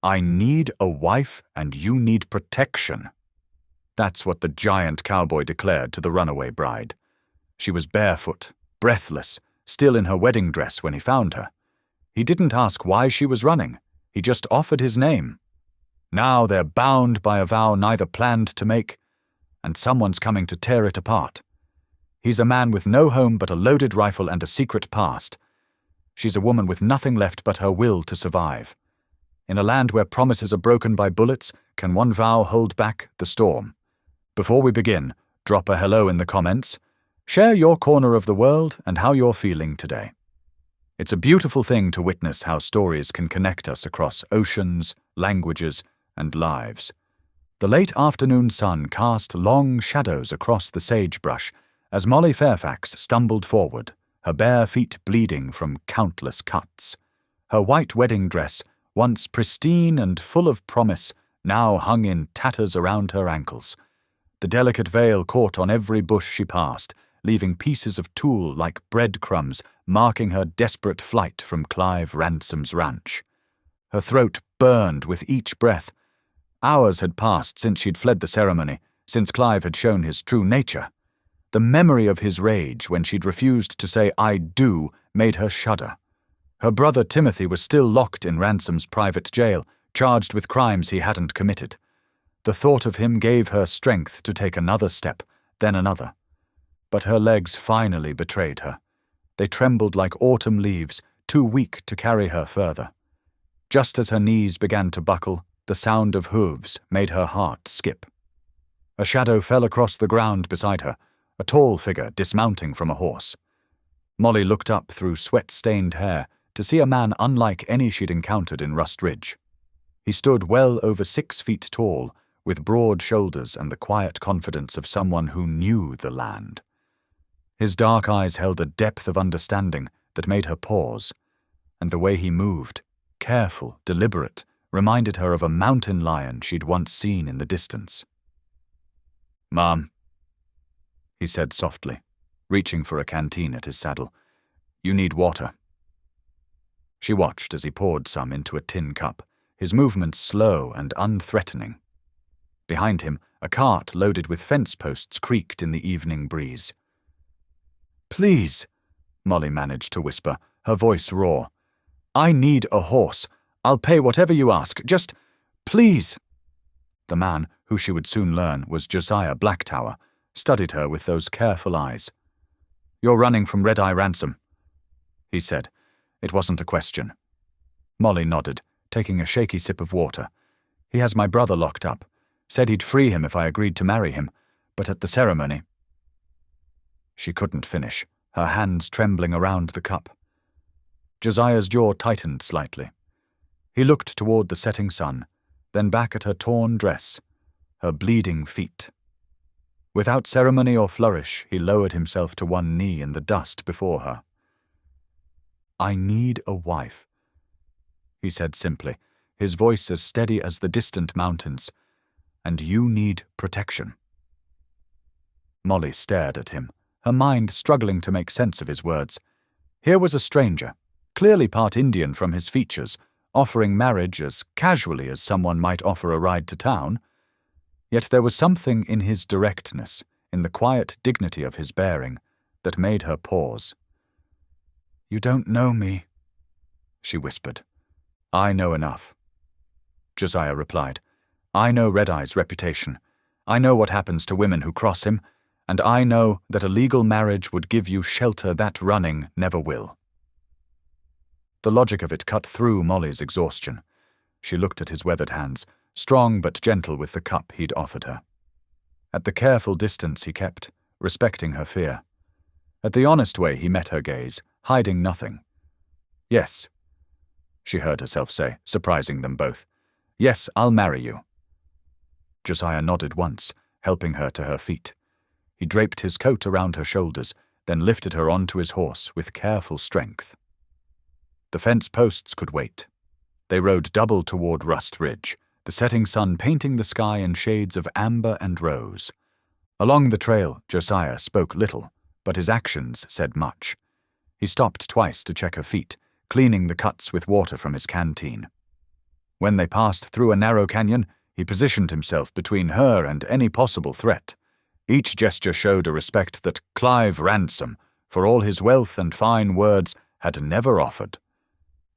I need a wife and you need protection. That's what the giant cowboy declared to the runaway bride. She was barefoot, breathless, still in her wedding dress when he found her. He didn't ask why she was running. He just offered his name. Now they're bound by a vow neither planned to make, and someone's coming to tear it apart. He's a man with no home but a loaded rifle and a secret past. She's a woman with nothing left but her will to survive. In a land where promises are broken by bullets, can one vow hold back the storm? Before we begin, drop a hello in the comments. Share your corner of the world and how you're feeling today. It's a beautiful thing to witness how stories can connect us across oceans, languages, and lives. The late afternoon sun cast long shadows across the sagebrush as Molly Fairfax stumbled forward, her bare feet bleeding from countless cuts. Her white wedding dress, once pristine and full of promise, now hung in tatters around her ankles. The delicate veil caught on every bush she passed, leaving pieces of tulle like breadcrumbs marking her desperate flight from Clive Ransom's ranch. Her throat burned with each breath. Hours had passed since she'd fled the ceremony, since Clive had shown his true nature. The memory of his rage when she'd refused to say "I do" made her shudder. Her brother Timothy was still locked in Ransom's private jail, charged with crimes he hadn't committed. The thought of him gave her strength to take another step, then another. But her legs finally betrayed her. They trembled like autumn leaves, too weak to carry her further. Just as her knees began to buckle, the sound of hooves made her heart skip. A shadow fell across the ground beside her, a tall figure dismounting from a horse. Molly looked up through sweat-stained hair to see a man unlike any she'd encountered in Rust Ridge. He stood well over 6 feet tall, with broad shoulders and the quiet confidence of someone who knew the land. His dark eyes held a depth of understanding that made her pause, and the way he moved, careful, deliberate, reminded her of a mountain lion she'd once seen in the distance. "Mom," he said softly, reaching for a canteen at his saddle, "you need water." She watched as he poured some into a tin cup, his movements slow and unthreatening. Behind him, a cart loaded with fence posts creaked in the evening breeze. "Please," Molly managed to whisper, her voice raw. "I need a horse. I'll pay whatever you ask. Just, please." The man, who she would soon learn was Josiah Blacktower, studied her with those careful eyes. "You're running from Red Eye Ransom," he said. It wasn't a question. Molly nodded, taking a shaky sip of water. "He has my brother locked up. Said he'd free him if I agreed to marry him, but at the ceremony—" She couldn't finish, her hands trembling around the cup. Josiah's jaw tightened slightly. He looked toward the setting sun, then back at her torn dress, her bleeding feet. Without ceremony or flourish, he lowered himself to one knee in the dust before her. "I need a wife," he said simply, his voice as steady as the distant mountains. "And you need protection." Molly stared at him, her mind struggling to make sense of his words. Here was a stranger, clearly part Indian from his features, offering marriage as casually as someone might offer a ride to town. Yet there was something in his directness, in the quiet dignity of his bearing, that made her pause. "You don't know me," she whispered. "I know enough," Josiah replied. "I know Red Eye's reputation. I know what happens to women who cross him, and I know that a legal marriage would give you shelter that running never will." The logic of it cut through Molly's exhaustion. She looked at his weathered hands, strong but gentle with the cup he'd offered her. At the careful distance he kept, respecting her fear. At the honest way he met her gaze, hiding nothing. "Yes," she heard herself say, surprising them both. "Yes, I'll marry you." Josiah nodded once, helping her to her feet. He draped his coat around her shoulders, then lifted her onto his horse with careful strength. The fence posts could wait. They rode double toward Rust Ridge, the setting sun painting the sky in shades of amber and rose. Along the trail, Josiah spoke little, but his actions said much. He stopped twice to check her feet, cleaning the cuts with water from his canteen. When they passed through a narrow canyon, he positioned himself between her and any possible threat. Each gesture showed a respect that Clive Ransom, for all his wealth and fine words, had never offered.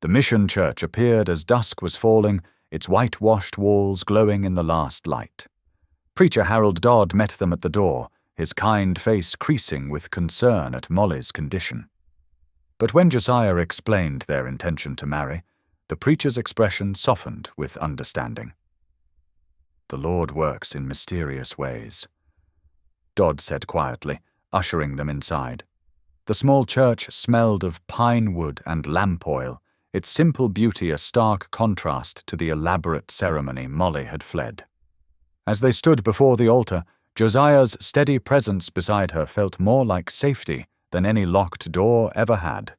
The mission church appeared as dusk was falling, its whitewashed walls glowing in the last light. Preacher Harold Dodd met them at the door, his kind face creasing with concern at Molly's condition. But when Josiah explained their intention to marry, the preacher's expression softened with understanding. "The Lord works in mysterious ways," Dodd said quietly, ushering them inside. The small church smelled of pine wood and lamp oil, its simple beauty a stark contrast to the elaborate ceremony Molly had fled. As they stood before the altar, Josiah's steady presence beside her felt more like safety than any locked door ever had.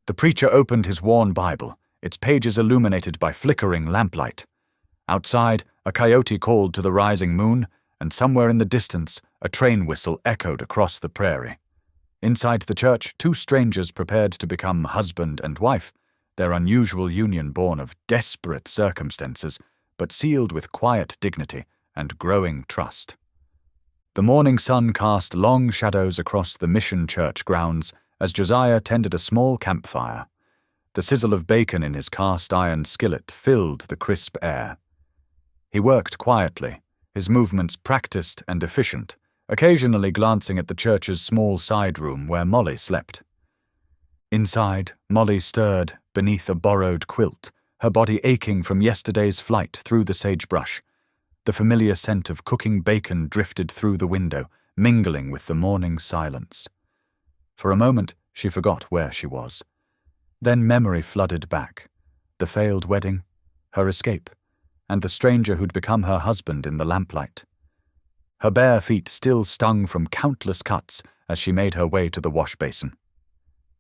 The preacher opened his worn Bible, its pages illuminated by flickering lamplight. Outside, a coyote called to the rising moon, and somewhere in the distance, a train whistle echoed across the prairie. Inside the church, two strangers prepared to become husband and wife, their unusual union born of desperate circumstances, but sealed with quiet dignity and growing trust. The morning sun cast long shadows across the mission church grounds as Josiah tended a small campfire. The sizzle of bacon in his cast-iron skillet filled the crisp air. He worked quietly, his movements practiced and efficient, occasionally glancing at the church's small side room where Molly slept. Inside, Molly stirred beneath a borrowed quilt, her body aching from yesterday's flight through the sagebrush. The familiar scent of cooking bacon drifted through the window, mingling with the morning silence. For a moment, she forgot where she was. Then memory flooded back. The failed wedding, her escape, and the stranger who'd become her husband in the lamplight. Her bare feet still stung from countless cuts as she made her way to the wash basin.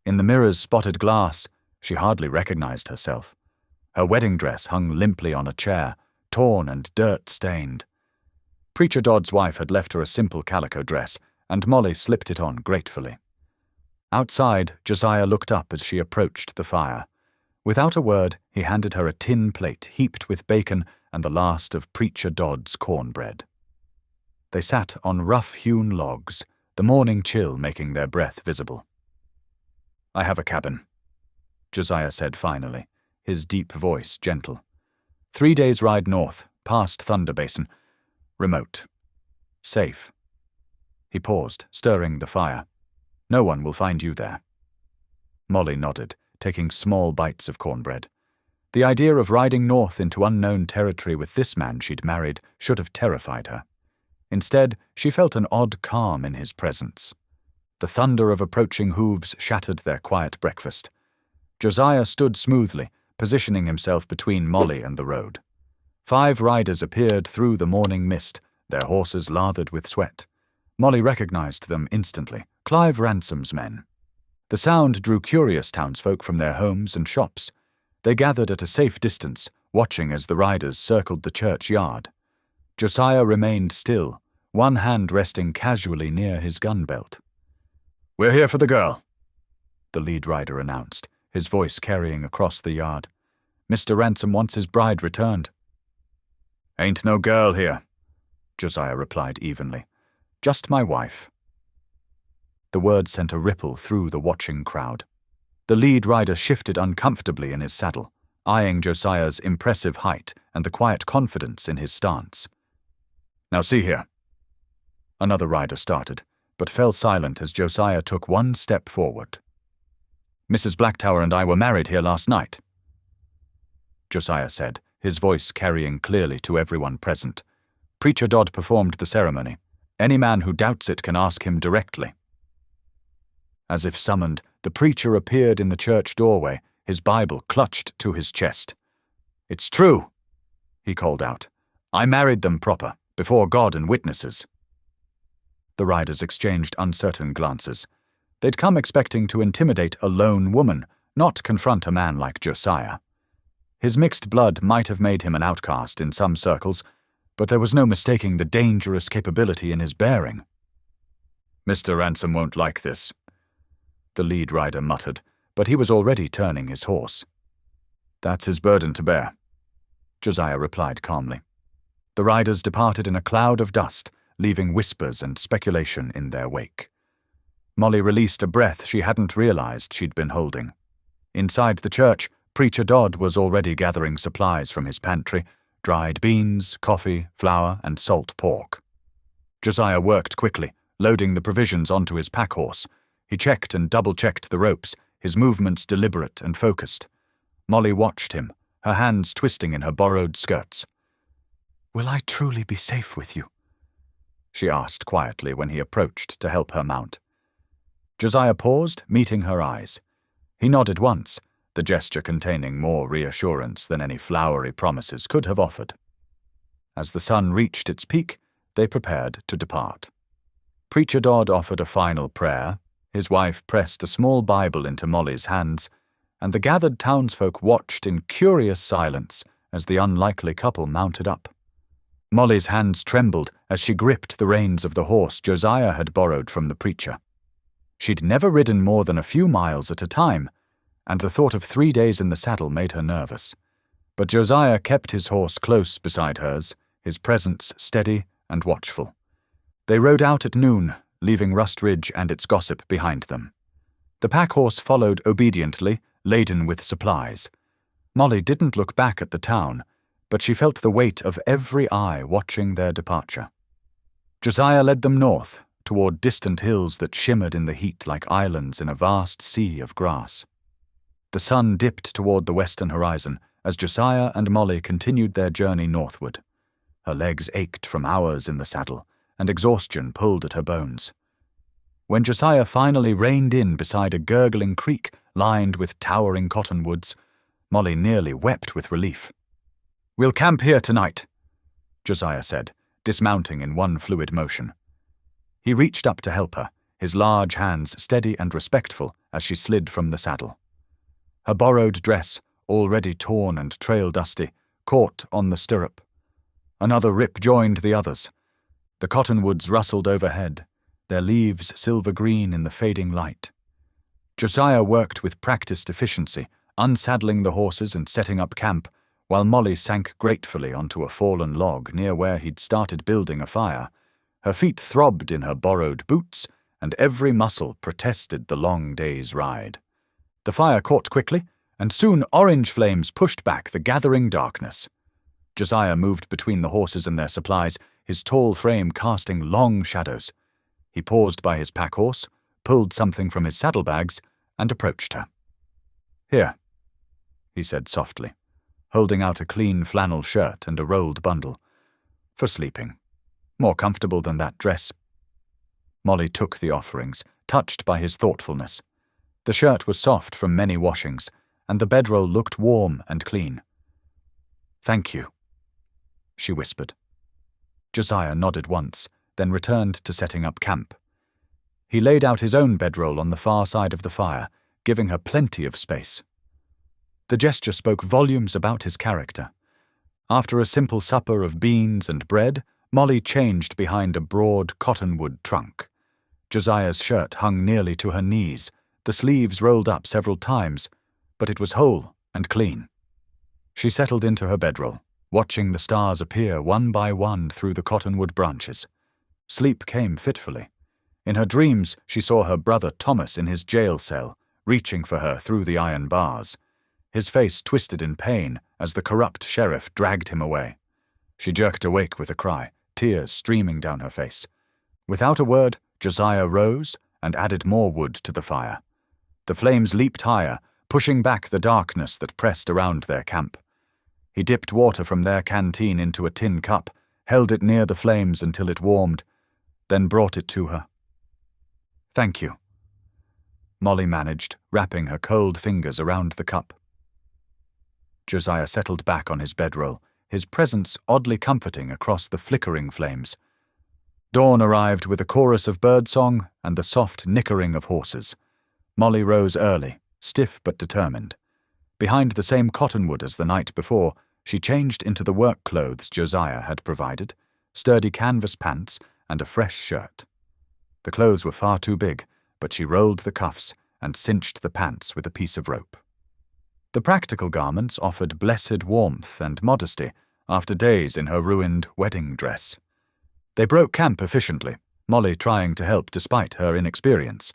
In the mirror's spotted glass, she hardly recognized herself. Her wedding dress hung limply on a chair, torn and dirt-stained. Preacher Dodd's wife had left her a simple calico dress, and Molly slipped it on gratefully. Outside, Josiah looked up as she approached the fire. Without a word, he handed her a tin plate heaped with bacon and the last of Preacher Dodd's cornbread. They sat on rough-hewn logs, the morning chill making their breath visible. "I have a cabin," Josiah said finally, his deep voice gentle. 3 days' ride north, past Thunder Basin. Remote. Safe. He paused, stirring the fire. "No one will find you there." Molly nodded, taking small bites of cornbread. The idea of riding north into unknown territory with this man she'd married should have terrified her. Instead, she felt an odd calm in his presence. The thunder of approaching hooves shattered their quiet breakfast. Josiah stood smoothly, positioning himself between Molly and the road. 5 riders appeared through the morning mist, their horses lathered with sweat. Molly recognized them instantly, Clive Ransom's men. The sound drew curious townsfolk from their homes and shops. They gathered at a safe distance, watching as the riders circled the churchyard. Josiah remained still, one hand resting casually near his gun belt. "We're here for the girl," the lead rider announced, his voice carrying across the yard. "Mr. Ransom wants his bride returned." "Ain't no girl here," Josiah replied evenly. "Just my wife." The words sent a ripple through the watching crowd. The lead rider shifted uncomfortably in his saddle, eyeing Josiah's impressive height and the quiet confidence in his stance. "Now see here." Another rider started, but fell silent as Josiah took one step forward. "Mrs. Blacktower and I were married here last night," Josiah said, his voice carrying clearly to everyone present. "Preacher Dodd performed the ceremony. Any man who doubts it can ask him directly." As if summoned, the preacher appeared in the church doorway, his Bible clutched to his chest. "It's true," he called out. "I married them proper, before God and witnesses." The riders exchanged uncertain glances. They'd come expecting to intimidate a lone woman, not confront a man like Josiah. His mixed blood might have made him an outcast in some circles, but there was no mistaking the dangerous capability in his bearing. "Mr. Ransom won't like this," the lead rider muttered, but he was already turning his horse. "That's his burden to bear," Josiah replied calmly. The riders departed in a cloud of dust, leaving whispers and speculation in their wake. Molly released a breath she hadn't realized she'd been holding. Inside the church, Preacher Dodd was already gathering supplies from his pantry: dried beans, coffee, flour, and salt pork. Josiah worked quickly, loading the provisions onto his pack horse. He checked and double-checked the ropes, his movements deliberate and focused. Molly watched him, her hands twisting in her borrowed skirts. "Will I truly be safe with you?" she asked quietly when he approached to help her mount. Josiah paused, meeting her eyes. He nodded once, the gesture containing more reassurance than any flowery promises could have offered. As the sun reached its peak, they prepared to depart. Preacher Dodd offered a final prayer, his wife pressed a small Bible into Molly's hands, and the gathered townsfolk watched in curious silence as the unlikely couple mounted up. Molly's hands trembled as she gripped the reins of the horse Josiah had borrowed from the preacher. She'd never ridden more than a few miles at a time, and the thought of 3 days in the saddle made her nervous. But Josiah kept his horse close beside hers, his presence steady and watchful. They rode out at noon, leaving Rust Ridge and its gossip behind them. The pack horse followed obediently, laden with supplies. Molly didn't look back at the town, but she felt the weight of every eye watching their departure. Josiah led them north, toward distant hills that shimmered in the heat like islands in a vast sea of grass. The sun dipped toward the western horizon as Josiah and Molly continued their journey northward. Her legs ached from hours in the saddle, and exhaustion pulled at her bones. When Josiah finally reined in beside a gurgling creek lined with towering cottonwoods, Molly nearly wept with relief. "We'll camp here tonight," Josiah said, dismounting in one fluid motion. He reached up to help her, his large hands steady and respectful as she slid from the saddle. Her borrowed dress, already torn and trail-dusty, caught on the stirrup. Another rip joined the others. The cottonwoods rustled overhead, their leaves silver-green in the fading light. Josiah worked with practiced efficiency, unsaddling the horses and setting up camp, while Molly sank gratefully onto a fallen log near where he'd started building a fire. Her feet throbbed in her borrowed boots, and every muscle protested the long day's ride. The fire caught quickly, and soon orange flames pushed back the gathering darkness. Josiah moved between the horses and their supplies, his tall frame casting long shadows. He paused by his pack horse, pulled something from his saddlebags, and approached her. "Here," he said softly, holding out a clean flannel shirt and a rolled bundle. "For sleeping. More comfortable than that dress." Molly took the offerings, touched by his thoughtfulness. The shirt was soft from many washings, and the bedroll looked warm and clean. "Thank you," she whispered. Josiah nodded once, then returned to setting up camp. He laid out his own bedroll on the far side of the fire, giving her plenty of space. The gesture spoke volumes about his character. After a simple supper of beans and bread, Molly changed behind a broad cottonwood trunk. Josiah's shirt hung nearly to her knees, the sleeves rolled up several times, but it was whole and clean. She settled into her bedroll, watching the stars appear one by one through the cottonwood branches. Sleep came fitfully. In her dreams, she saw her brother Thomas in his jail cell, reaching for her through the iron bars. His face twisted in pain as the corrupt sheriff dragged him away. She jerked awake with a cry, tears streaming down her face. Without a word, Josiah rose and added more wood to the fire. The flames leaped higher, pushing back the darkness that pressed around their camp. He dipped water from their canteen into a tin cup, held it near the flames until it warmed, then brought it to her. "Thank you," Molly managed, wrapping her cold fingers around the cup. Josiah settled back on his bedroll, his presence oddly comforting across the flickering flames. Dawn arrived with a chorus of birdsong and the soft nickering of horses. Molly rose early, stiff but determined. Behind the same cottonwood as the night before, she changed into the work clothes Josiah had provided, sturdy canvas pants and a fresh shirt. The clothes were far too big, but she rolled the cuffs and cinched the pants with a piece of rope. The practical garments offered blessed warmth and modesty after days in her ruined wedding dress. They broke camp efficiently, Molly trying to help despite her inexperience.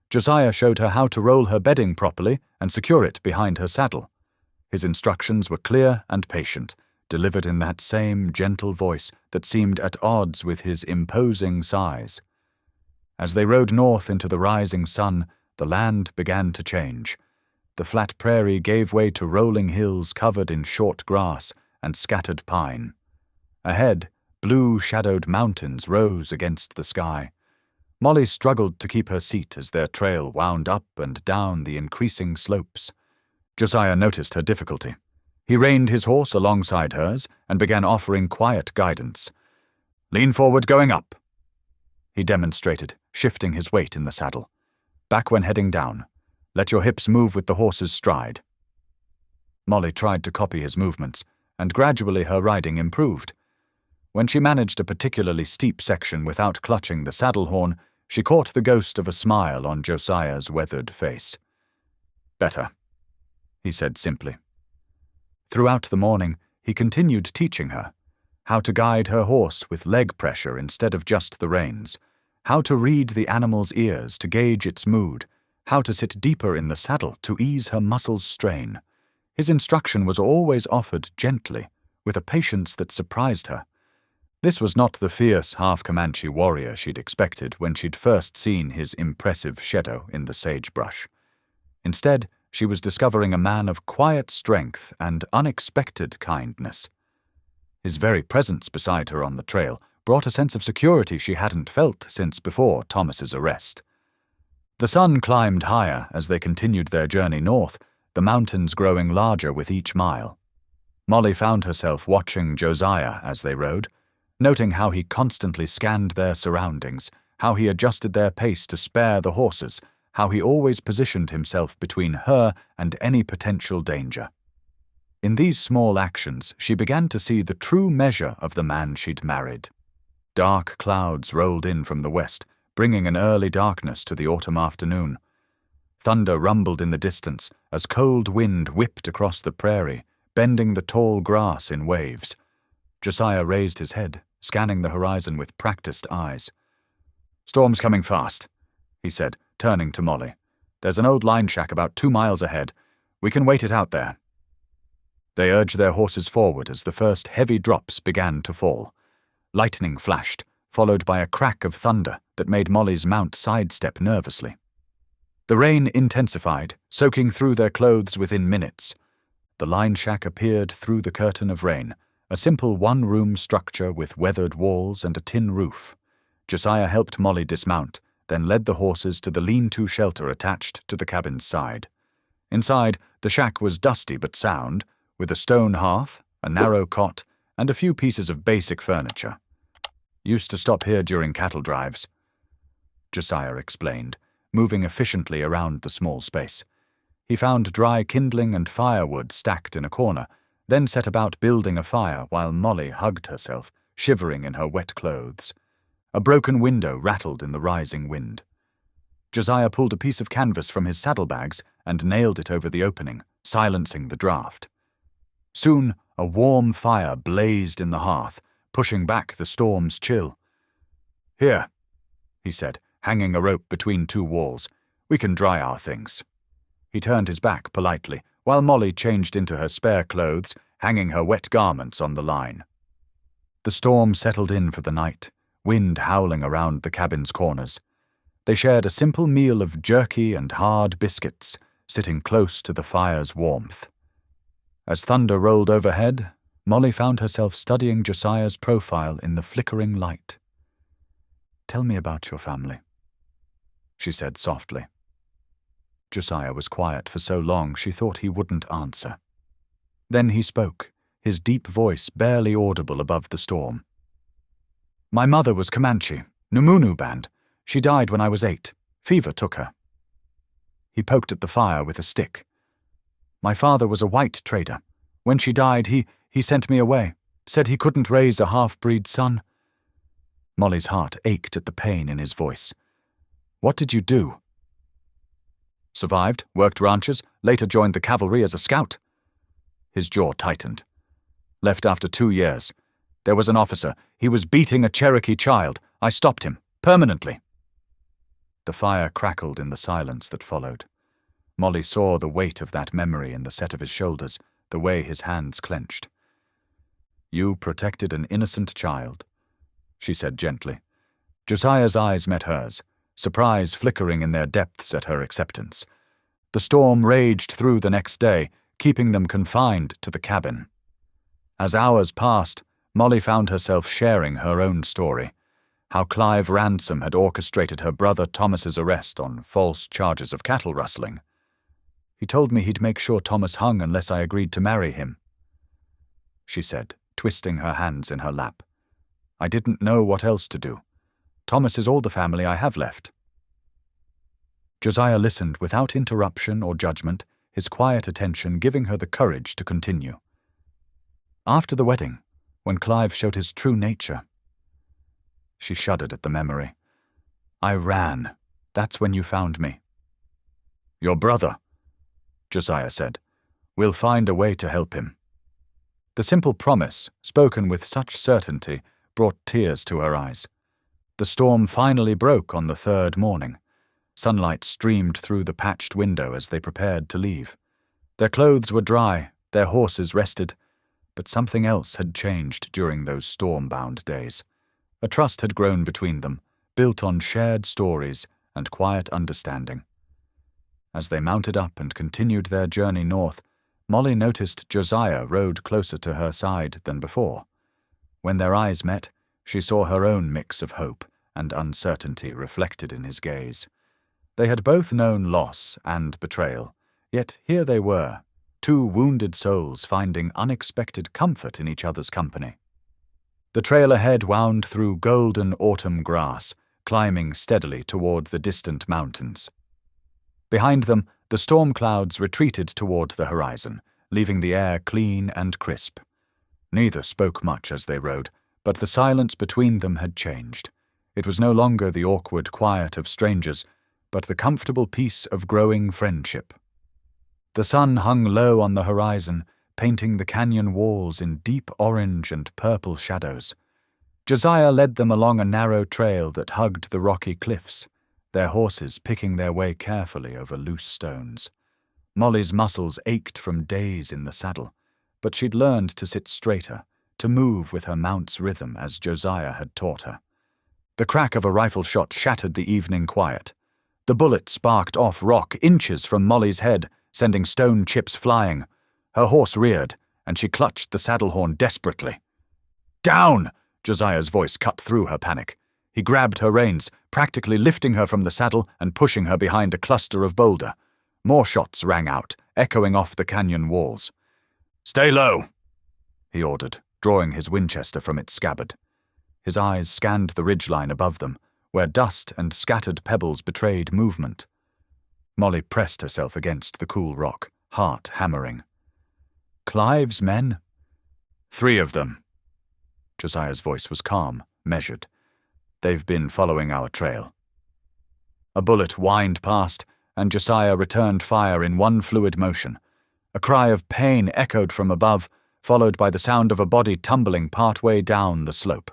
Josiah showed her how to roll her bedding properly and secure it behind her saddle. His instructions were clear and patient, delivered in that same gentle voice that seemed at odds with his imposing size. As they rode north into the rising sun, the land began to change. The flat prairie gave way to rolling hills covered in short grass and scattered pine. Ahead, blue-shadowed mountains rose against the sky. Molly struggled to keep her seat as their trail wound up and down the increasing slopes. Josiah noticed her difficulty. He reined his horse alongside hers and began offering quiet guidance. "Lean forward going up," he demonstrated, shifting his weight in the saddle. "Back when heading down. Let your hips move with the horse's stride." Molly tried to copy his movements, and gradually her riding improved. When she managed a particularly steep section without clutching the saddle horn, she caught the ghost of a smile on Josiah's weathered face. "Better," he said simply. Throughout the morning, he continued teaching her how to guide her horse with leg pressure instead of just the reins, how to read the animal's ears to gauge its mood, how to sit deeper in the saddle to ease her muscles' strain. His instruction was always offered gently, with a patience that surprised her. This was not the fierce half-Comanche warrior she'd expected when she'd first seen his impressive shadow in the sagebrush. Instead, she was discovering a man of quiet strength and unexpected kindness. His very presence beside her on the trail brought a sense of security she hadn't felt since before Thomas's arrest. The sun climbed higher as they continued their journey north, the mountains growing larger with each mile. Molly found herself watching Josiah as they rode, noting how he constantly scanned their surroundings, how he adjusted their pace to spare the horses, how he always positioned himself between her and any potential danger. In these small actions, she began to see the true measure of the man she'd married. Dark clouds rolled in from the west, bringing an early darkness to the autumn afternoon. Thunder rumbled in the distance as cold wind whipped across the prairie, bending the tall grass in waves. Josiah raised his head, scanning the horizon with practiced eyes. "Storm's coming fast," he said, turning to Molly. "There's an old line shack about 2 miles ahead. We can wait it out there." They urged their horses forward as the first heavy drops began to fall. Lightning flashed, followed by a crack of thunder that made Molly's mount sidestep nervously. The rain intensified, soaking through their clothes within minutes. The line shack appeared through the curtain of rain, a simple one-room structure with weathered walls and a tin roof. Josiah helped Molly dismount, then led the horses to the lean-to shelter attached to the cabin's side. Inside, the shack was dusty but sound, with a stone hearth, a narrow cot, and a few pieces of basic furniture. "Used to stop here during cattle drives," Josiah explained, moving efficiently around the small space. He found dry kindling and firewood stacked in a corner, then set about building a fire while Molly hugged herself, shivering in her wet clothes. A broken window rattled in the rising wind. Josiah pulled a piece of canvas from his saddlebags and nailed it over the opening, silencing the draft. Soon, a warm fire blazed in the hearth, pushing back the storm's chill. "Here," he said, hanging a rope between 2 walls. "We can dry our things." He turned his back politely, while Molly changed into her spare clothes, hanging her wet garments on the line. The storm settled in for the night, wind howling around the cabin's corners. They shared a simple meal of jerky and hard biscuits, sitting close to the fire's warmth. As thunder rolled overhead, Molly found herself studying Josiah's profile in the flickering light. "Tell me about your family," she said softly. Josiah was quiet for so long she thought he wouldn't answer. Then he spoke, his deep voice barely audible above the storm. "My mother was Comanche, Numunu band. She died when I was 8. Fever took her." He poked at the fire with a stick. "My father was a white trader. When she died, he sent me away, said he couldn't raise a half-breed son." Molly's heart ached at the pain in his voice. "What did you do?" Survived, worked ranches, later joined the cavalry as a scout. His jaw tightened. Left after 2 years. There was an officer. He was beating a Cherokee child. I stopped him. Permanently. The fire crackled in the silence that followed. Molly saw the weight of that memory in the set of his shoulders, the way his hands clenched. "You protected an innocent child," she said gently. Josiah's eyes met hers, surprise flickering in their depths at her acceptance. The storm raged through the next day, keeping them confined to the cabin. As hours passed, Molly found herself sharing her own story, how Clive Ransom had orchestrated her brother Thomas's arrest on false charges of cattle rustling. "He told me he'd make sure Thomas hung unless I agreed to marry him," she said, twisting her hands in her lap. "I didn't know what else to do. Thomas is all the family I have left." Josiah listened without interruption or judgment, his quiet attention giving her the courage to continue. "After the wedding, when Clive showed his true nature," she shuddered at the memory, "I ran. That's when you found me." "Your brother," Josiah said. "We'll find a way to help him." The simple promise, spoken with such certainty, brought tears to her eyes. The storm finally broke on the 3rd morning. Sunlight streamed through the patched window as they prepared to leave. Their clothes were dry, their horses rested, but something else had changed during those storm-bound days. A trust had grown between them, built on shared stories and quiet understanding. As they mounted up and continued their journey north, Molly noticed Josiah rode closer to her side than before. When their eyes met, she saw her own mix of hope and uncertainty reflected in his gaze. They had both known loss and betrayal, yet here they were, 2 wounded souls finding unexpected comfort in each other's company. The trail ahead wound through golden autumn grass, climbing steadily toward the distant mountains. Behind them, the storm clouds retreated toward the horizon, leaving the air clean and crisp. Neither spoke much as they rode, but the silence between them had changed. It was no longer the awkward quiet of strangers, but the comfortable peace of growing friendship. The sun hung low on the horizon, painting the canyon walls in deep orange and purple shadows. Josiah led them along a narrow trail that hugged the rocky cliffs, their horses picking their way carefully over loose stones. Molly's muscles ached from days in the saddle, but she'd learned to sit straighter, to move with her mount's rhythm as Josiah had taught her. The crack of a rifle shot shattered the evening quiet. The bullet sparked off rock inches from Molly's head, sending stone chips flying. Her horse reared, and she clutched the saddle horn desperately. "Down!" Josiah's voice cut through her panic. He grabbed her reins, practically lifting her from the saddle and pushing her behind a cluster of boulder. More shots rang out, echoing off the canyon walls. "Stay low," he ordered, drawing his Winchester from its scabbard. His eyes scanned the ridgeline above them, where dust and scattered pebbles betrayed movement. Molly pressed herself against the cool rock, heart hammering. "Clive's men?" "3 of them." Josiah's voice was calm, measured. "They've been following our trail." A bullet whined past, and Josiah returned fire in one fluid motion. A cry of pain echoed from above, followed by the sound of a body tumbling partway down the slope.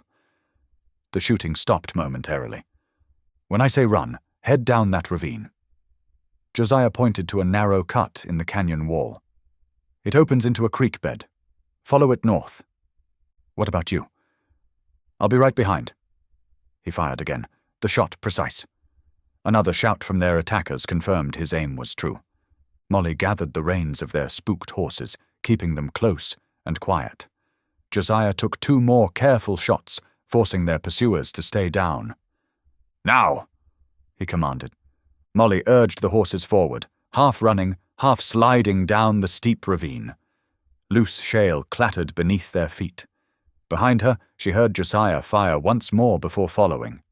The shooting stopped momentarily. "When I say run, head down that ravine." Josiah pointed to a narrow cut in the canyon wall. "It opens into a creek bed. Follow it north." "What about you?" "I'll be right behind." He fired again, the shot precise. Another shout from their attackers confirmed his aim was true. Molly gathered the reins of their spooked horses, keeping them close and quiet. Josiah took 2 more careful shots, forcing their pursuers to stay down. "Now!" he commanded. Molly urged the horses forward, half running, half sliding down the steep ravine. Loose shale clattered beneath their feet. Behind her, she heard Josiah fire once more before following.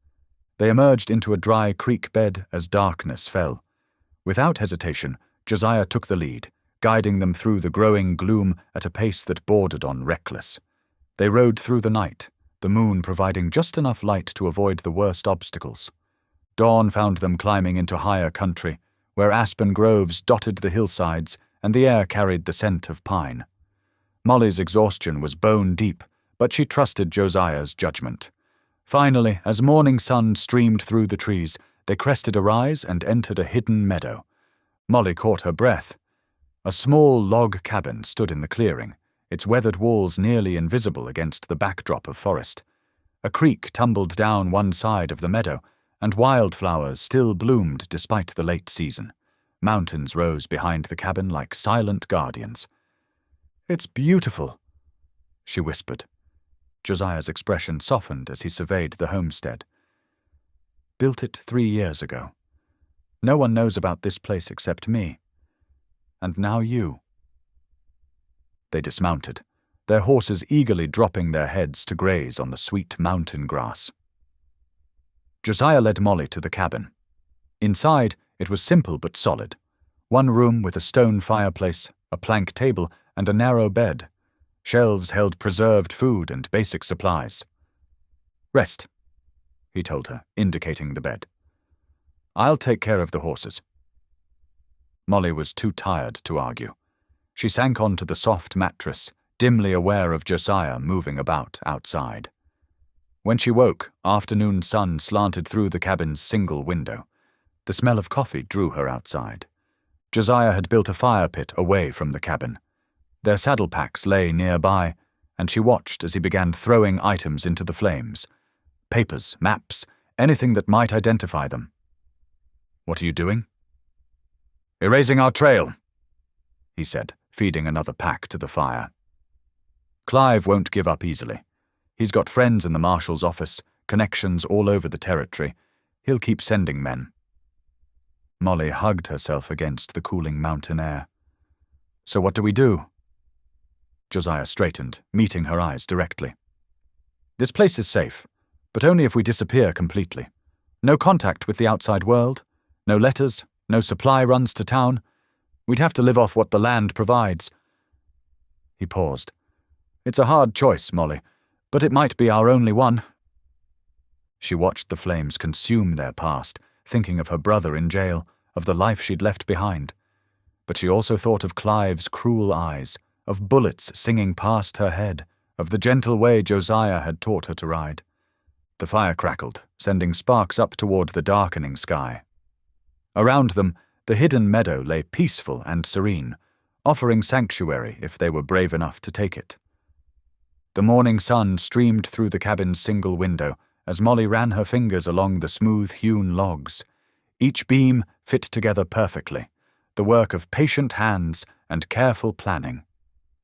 They emerged into a dry creek bed as darkness fell. Without hesitation, Josiah took the lead, guiding them through the growing gloom at a pace that bordered on reckless. They rode through the night, the moon providing just enough light to avoid the worst obstacles. Dawn found them climbing into higher country, where aspen groves dotted the hillsides and the air carried the scent of pine. Molly's exhaustion was bone deep, but she trusted Josiah's judgment. Finally, as morning sun streamed through the trees, they crested a rise and entered a hidden meadow. Molly caught her breath. A small log cabin stood in the clearing, its weathered walls nearly invisible against the backdrop of forest. A creek tumbled down one side of the meadow, and wildflowers still bloomed despite the late season. Mountains rose behind the cabin like silent guardians. "It's beautiful," she whispered. Josiah's expression softened as he surveyed the homestead. "Built it 3 years ago. No one knows about this place except me. And now you." They dismounted, their horses eagerly dropping their heads to graze on the sweet mountain grass. Josiah led Molly to the cabin. Inside, it was simple but solid. One room with a stone fireplace, a plank table, and a narrow bed. Shelves held preserved food and basic supplies. "Rest," he told her, indicating the bed. "I'll take care of the horses." Molly was too tired to argue. She sank onto the soft mattress, dimly aware of Josiah moving about outside. When she woke, afternoon sun slanted through the cabin's single window. The smell of coffee drew her outside. Josiah had built a fire pit away from the cabin. Their saddle packs lay nearby, and she watched as he began throwing items into the flames. Papers, maps, anything that might identify them. "What are you doing?" "Erasing our trail," he said, feeding another pack to the fire. "Clive won't give up easily. He's got friends in the marshal's office, connections all over the territory. He'll keep sending men." Molly hugged herself against the cooling mountain air. "So what do we do?" Josiah straightened, meeting her eyes directly. "This place is safe, but only if we disappear completely. No contact with the outside world, no letters, no supply runs to town. We'd have to live off what the land provides." He paused. "It's a hard choice, Molly, but it might be our only one." She watched the flames consume their past, thinking of her brother in jail, of the life she'd left behind. But she also thought of Clive's cruel eyes, of bullets singing past her head, of the gentle way Josiah had taught her to ride. The fire crackled, sending sparks up toward the darkening sky. Around them, the hidden meadow lay peaceful and serene, offering sanctuary if they were brave enough to take it. The morning sun streamed through the cabin's single window as Molly ran her fingers along the smooth-hewn logs. Each beam fit together perfectly, the work of patient hands and careful planning.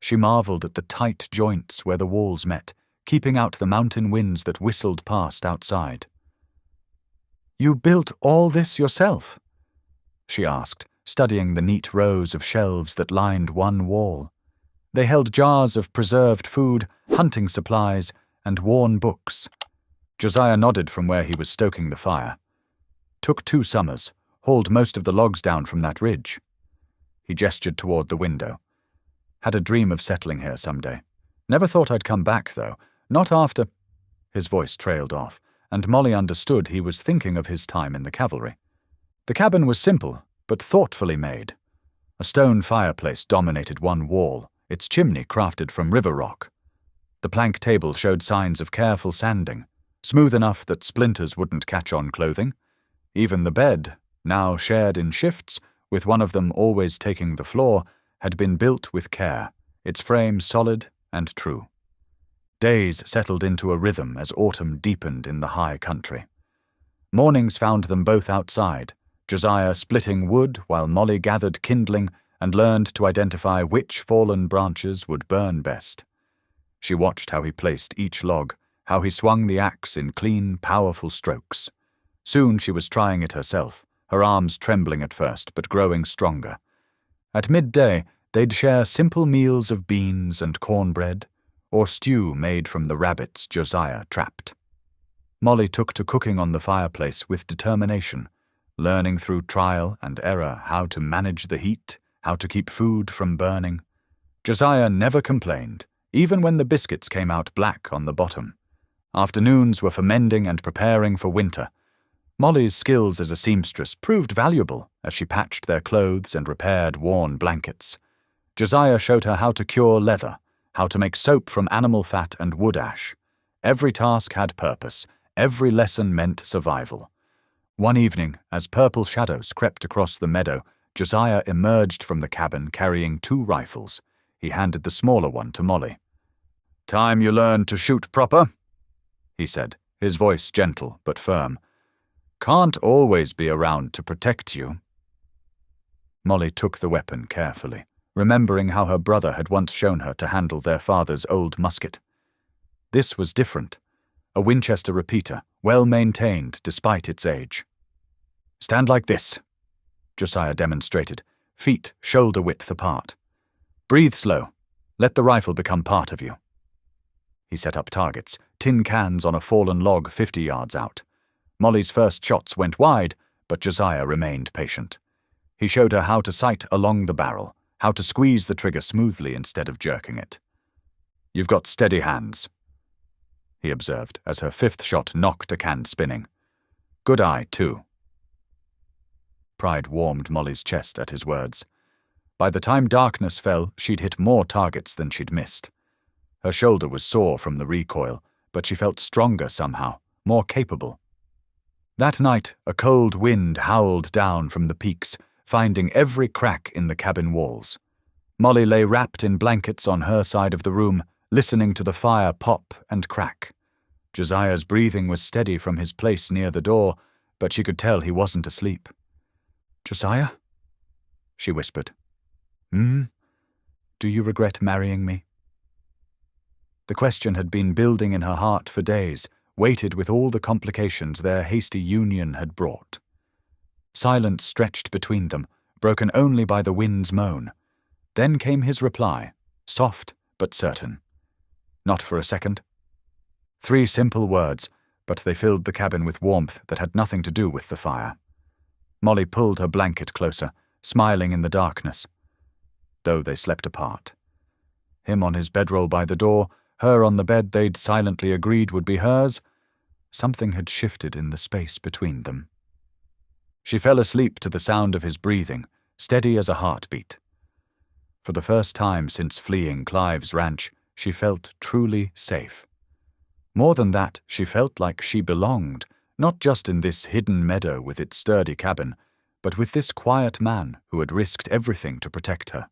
She marveled at the tight joints where the walls met, keeping out the mountain winds that whistled past outside. "You built all this yourself?" she asked, studying the neat rows of shelves that lined one wall. They held jars of preserved food, hunting supplies, and worn books. Josiah nodded from where he was stoking the fire. "Took 2 summers, hauled most of the logs down from that ridge." He gestured toward the window. "Had a dream of settling here someday. Never thought I'd come back, though. Not after—" His voice trailed off, and Molly understood he was thinking of his time in the cavalry. The cabin was simple, but thoughtfully made. A stone fireplace dominated one wall, its chimney crafted from river rock. The plank table showed signs of careful sanding, smooth enough that splinters wouldn't catch on clothing. Even the bed, now shared in shifts, with one of them always taking the floor, had been built with care, its frame solid and true. Days settled into a rhythm as autumn deepened in the high country. Mornings found them both outside, Josiah splitting wood while Molly gathered kindling and learned to identify which fallen branches would burn best. She watched how he placed each log, how he swung the axe in clean, powerful strokes. Soon she was trying it herself, her arms trembling at first but growing stronger. At midday, they'd share simple meals of beans and cornbread, or stew made from the rabbits Josiah trapped. Molly took to cooking on the fireplace with determination, learning through trial and error how to manage the heat, how to keep food from burning. Josiah never complained, even when the biscuits came out black on the bottom. Afternoons were for mending and preparing for winter. Molly's skills as a seamstress proved valuable as she patched their clothes and repaired worn blankets. Josiah showed her how to cure leather, how to make soap from animal fat and wood ash. Every task had purpose, every lesson meant survival. One evening, as purple shadows crept across the meadow, Josiah emerged from the cabin carrying 2 rifles. He handed the smaller one to Molly. "Time you learned to shoot proper," he said, his voice gentle but firm. "Can't always be around to protect you." Molly took the weapon carefully, remembering how her brother had once shown her to handle their father's old musket. This was different, a Winchester repeater, well maintained despite its age. "Stand like this," Josiah demonstrated, feet shoulder-width apart. "Breathe slow. Let the rifle become part of you." He set up targets, tin cans on a fallen log 50 yards out. Molly's first shots went wide, but Josiah remained patient. He showed her how to sight along the barrel, how to squeeze the trigger smoothly instead of jerking it. "You've got steady hands," he observed as her 5th shot knocked a can spinning. "Good eye, too." Pride warmed Molly's chest at his words. By the time darkness fell, she'd hit more targets than she'd missed. Her shoulder was sore from the recoil, but she felt stronger somehow, more capable. That night, a cold wind howled down from the peaks, finding every crack in the cabin walls. Molly lay wrapped in blankets on her side of the room, listening to the fire pop and crack. Josiah's breathing was steady from his place near the door, but she could tell he wasn't asleep. "Josiah?" she whispered. Do you regret marrying me?" The question had been building in her heart for days, weighted with all the complications their hasty union had brought. Silence stretched between them, broken only by the wind's moan. Then came his reply, soft but certain. "Not for a second." 3 simple words, but they filled the cabin with warmth that had nothing to do with the fire. Molly pulled her blanket closer, smiling in the darkness. Though they slept apart. Him on his bedroll by the door, her on the bed they'd silently agreed would be hers, something had shifted in the space between them. She fell asleep to the sound of his breathing, steady as a heartbeat. For the first time since fleeing Clive's ranch, she felt truly safe. More than that, she felt like she belonged, not just in this hidden meadow with its sturdy cabin, but with this quiet man who had risked everything to protect her.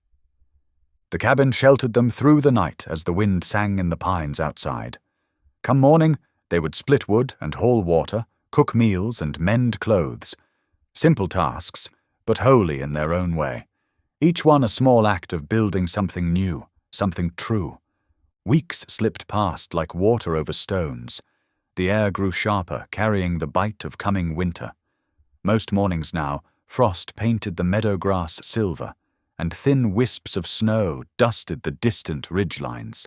The cabin sheltered them through the night as the wind sang in the pines outside. Come morning, they would split wood and haul water, cook meals and mend clothes. Simple tasks, but holy in their own way. Each one a small act of building something new, something true. Weeks slipped past like water over stones. The air grew sharper, carrying the bite of coming winter. Most mornings now, frost painted the meadow grass silver, and thin wisps of snow dusted the distant ridgelines.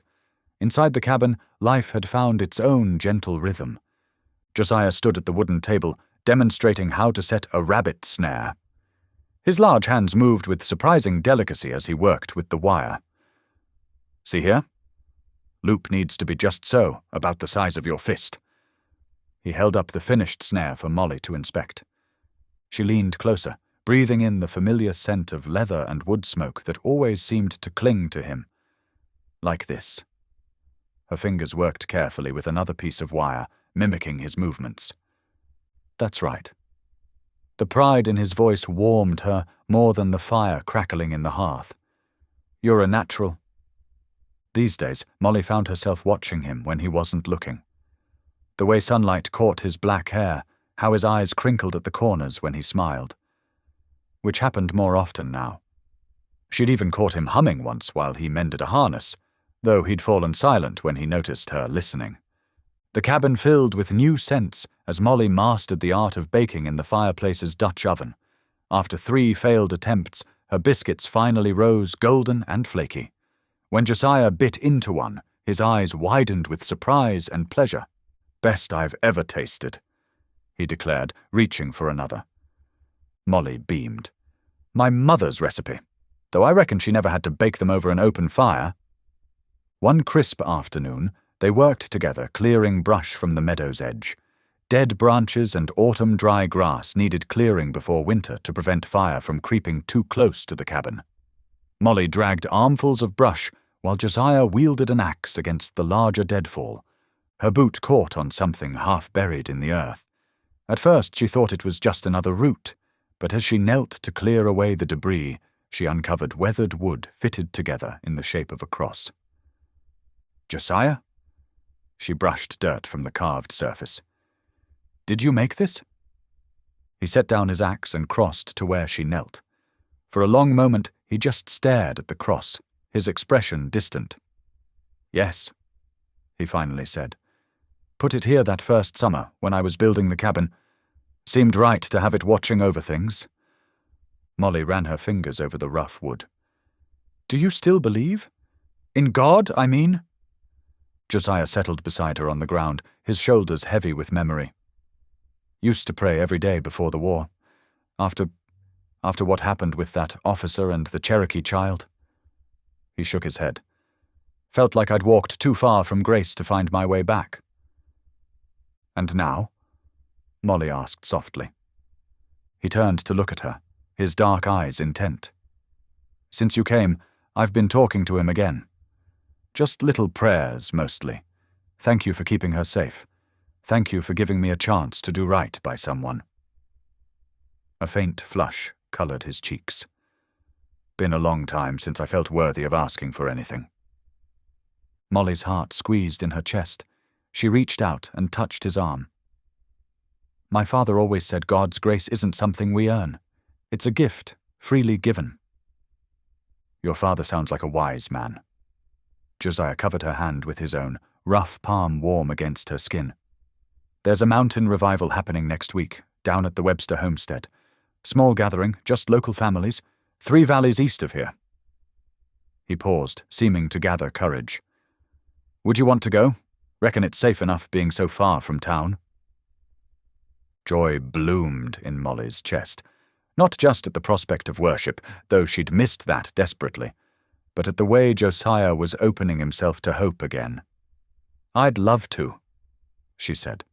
Inside the cabin, life had found its own gentle rhythm. Josiah stood at the wooden table, demonstrating how to set a rabbit snare. His large hands moved with surprising delicacy as he worked with the wire. "See here? Loop needs to be just so, about the size of your fist." He held up the finished snare for Molly to inspect. She leaned closer, breathing in the familiar scent of leather and wood smoke that always seemed to cling to him. Like this. Her fingers worked carefully with another piece of wire, mimicking his movements. That's right. The pride in his voice warmed her more than the fire crackling in the hearth. "You're a natural." These days, Molly found herself watching him when he wasn't looking. The way sunlight caught his black hair, how his eyes crinkled at the corners when he smiled. Which happened more often now. She'd even caught him humming once while he mended a harness, though he'd fallen silent when he noticed her listening. The cabin filled with new scents as Molly mastered the art of baking in the fireplace's Dutch oven. After 3 failed attempts, her biscuits finally rose golden and flaky. When Josiah bit into one, his eyes widened with surprise and pleasure. "Best I've ever tasted," he declared, reaching for another. Molly beamed. "My mother's recipe, though I reckon she never had to bake them over an open fire." One crisp afternoon, they worked together, clearing brush from the meadow's edge. Dead branches and autumn dry grass needed clearing before winter to prevent fire from creeping too close to the cabin. Molly dragged armfuls of brush while Josiah wielded an axe against the larger deadfall. Her boot caught on something half buried in the earth. At first she thought it was just another root, but as she knelt to clear away the debris, she uncovered weathered wood fitted together in the shape of a cross. "Josiah?" She brushed dirt from the carved surface. "Did you make this?" He set down his axe and crossed to where she knelt. For a long moment he just stared at the cross, his expression distant. "Yes," he finally said. "Put it here that first summer when I was building the cabin. Seemed right to have it watching over things." Molly ran her fingers over the rough wood. "Do you still believe? In God, I mean?" Josiah settled beside her on the ground, his shoulders heavy with memory. "Used to pray every day before the war. After what happened with that officer and the Cherokee child." He shook his head. "Felt like I'd walked too far from grace to find my way back." "And now?" Molly asked softly. He turned to look at her, his dark eyes intent. "Since you came, I've been talking to him again. Just little prayers, mostly. Thank you for keeping her safe. Thank you for giving me a chance to do right by someone." A faint flush colored his cheeks. "Been a long time since I felt worthy of asking for anything." Molly's heart squeezed in her chest. She reached out and touched his arm. "My father always said God's grace isn't something we earn. It's a gift, freely given." "Your father sounds like a wise man." Josiah covered her hand with his own, rough palm warm against her skin. "There's a mountain revival happening next week, down at the Webster homestead. Small gathering, just local families, 3 valleys east of here." He paused, seeming to gather courage. "Would you want to go? Reckon it's safe enough being so far from town." Joy bloomed in Molly's chest, not just at the prospect of worship, though she'd missed that desperately, but at the way Josiah was opening himself to hope again. "I'd love to," she said.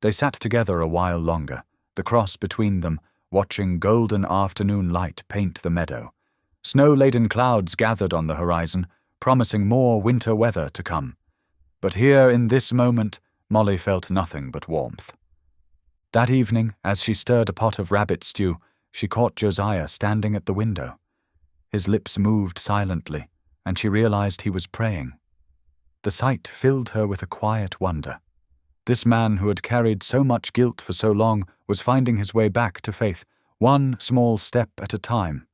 They sat together a while longer, the cross between them, watching golden afternoon light paint the meadow. Snow-laden clouds gathered on the horizon, promising more winter weather to come. But here in this moment, Molly felt nothing but warmth. That evening, as she stirred a pot of rabbit stew, she caught Josiah standing at the window. His lips moved silently, and she realized he was praying. The sight filled her with a quiet wonder. This man who had carried so much guilt for so long was finding his way back to faith, one small step at a time.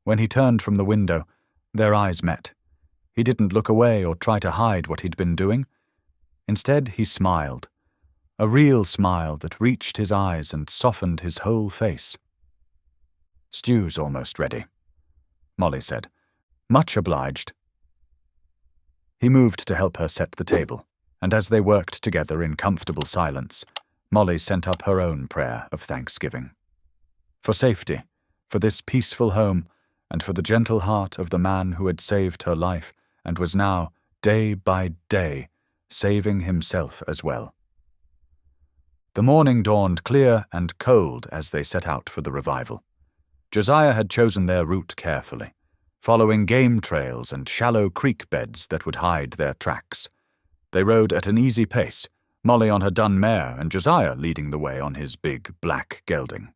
When he turned from the window, their eyes met. He didn't look away or try to hide what he'd been doing. Instead, he smiled. A real smile that reached his eyes and softened his whole face. "Stew's almost ready," Molly said. "Much obliged." He moved to help her set the table, and as they worked together in comfortable silence, Molly sent up her own prayer of thanksgiving. For safety, for this peaceful home, and for the gentle heart of the man who had saved her life and was now, day by day, saving himself as well. The morning dawned clear and cold as they set out for the revival. Josiah had chosen their route carefully, following game trails and shallow creek beds that would hide their tracks. They rode at an easy pace, Molly on her dun mare and Josiah leading the way on his big black gelding.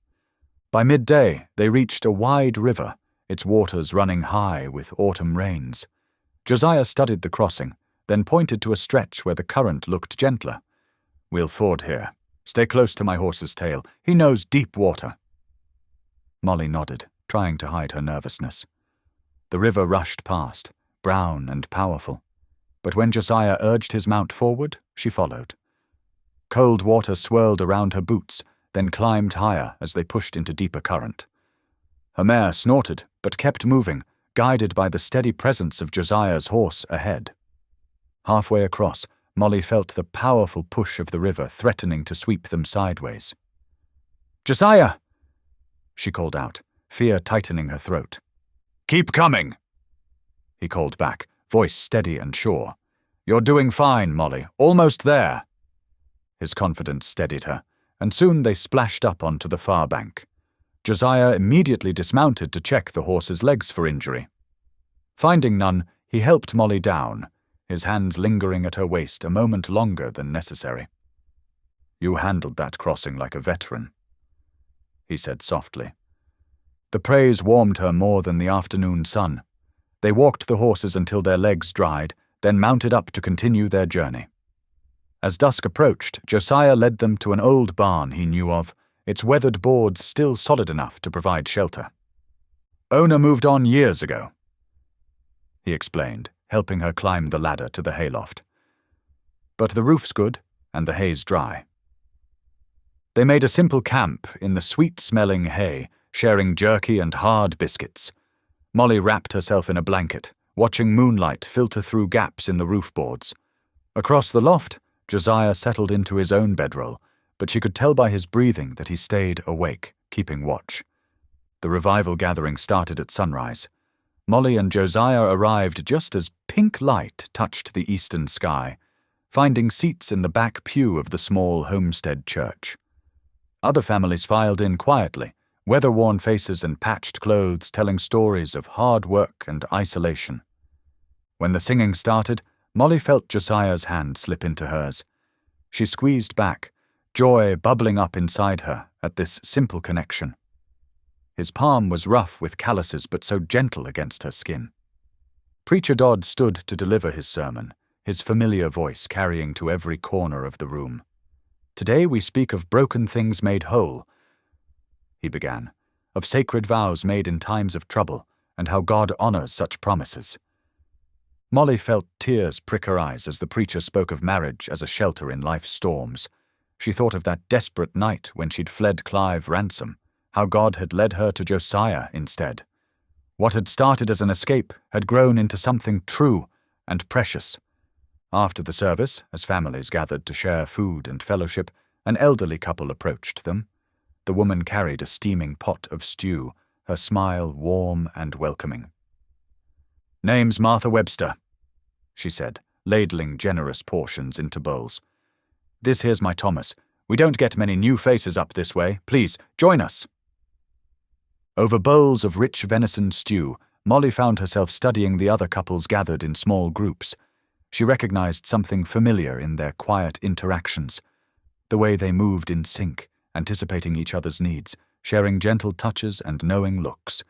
By midday, they reached a wide river, its waters running high with autumn rains. Josiah studied the crossing, then pointed to a stretch where the current looked gentler. "We'll ford here. Stay close to my horse's tail. He knows deep water." Molly nodded, trying to hide her nervousness. The river rushed past, brown and powerful. But when Josiah urged his mount forward, she followed. Cold water swirled around her boots, then climbed higher as they pushed into deeper current. Her mare snorted, but kept moving, guided by the steady presence of Josiah's horse ahead. Halfway across, Molly felt the powerful push of the river threatening to sweep them sideways. "Josiah!" she called out, fear tightening her throat. "Keep coming!" he called back, voice steady and sure. "You're doing fine, Molly. Almost there." His confidence steadied her, and soon they splashed up onto the far bank. Josiah immediately dismounted to check the horse's legs for injury. Finding none, he helped Molly down, his hands lingering at her waist a moment longer than necessary. "You handled that crossing like a veteran," he said softly. The praise warmed her more than the afternoon sun. They walked the horses until their legs dried, then mounted up to continue their journey. As dusk approached, Josiah led them to an old barn he knew of, its weathered boards still solid enough to provide shelter. "Owner moved on years ago," he explained, helping her climb the ladder to the hayloft. "But the roof's good, and the hay's dry." They made a simple camp in the sweet-smelling hay, sharing jerky and hard biscuits. Molly wrapped herself in a blanket, watching moonlight filter through gaps in the roof boards. Across the loft, Josiah settled into his own bedroll, but she could tell by his breathing that he stayed awake, keeping watch. The revival gathering started at sunrise. Molly and Josiah arrived just as pink light touched the eastern sky, finding seats in the back pew of the small homestead church. Other families filed in quietly, weather-worn faces and patched clothes telling stories of hard work and isolation. When the singing started, Molly felt Josiah's hand slip into hers. She squeezed back, joy bubbling up inside her at this simple connection. His palm was rough with calluses but so gentle against her skin. Preacher Dodd stood to deliver his sermon, his familiar voice carrying to every corner of the room. "Today we speak of broken things made whole," he began, "of sacred vows made in times of trouble, and how God honors such promises." Molly felt tears prick her eyes as the preacher spoke of marriage as a shelter in life's storms. She thought of that desperate night when she'd fled Clive ransom, how God had led her to Josiah instead. What had started as an escape had grown into something true and precious. After the service, as families gathered to share food and fellowship, an elderly couple approached them. The woman carried a steaming pot of stew, her smile warm and welcoming. "Name's Martha Webster," she said, ladling generous portions into bowls. "This here's my Thomas. We don't get many new faces up this way. Please, join us." Over bowls of rich venison stew, Molly found herself studying the other couples gathered in small groups. She recognized something familiar in their quiet interactions, the way they moved in sync, anticipating each other's needs, sharing gentle touches and knowing looks.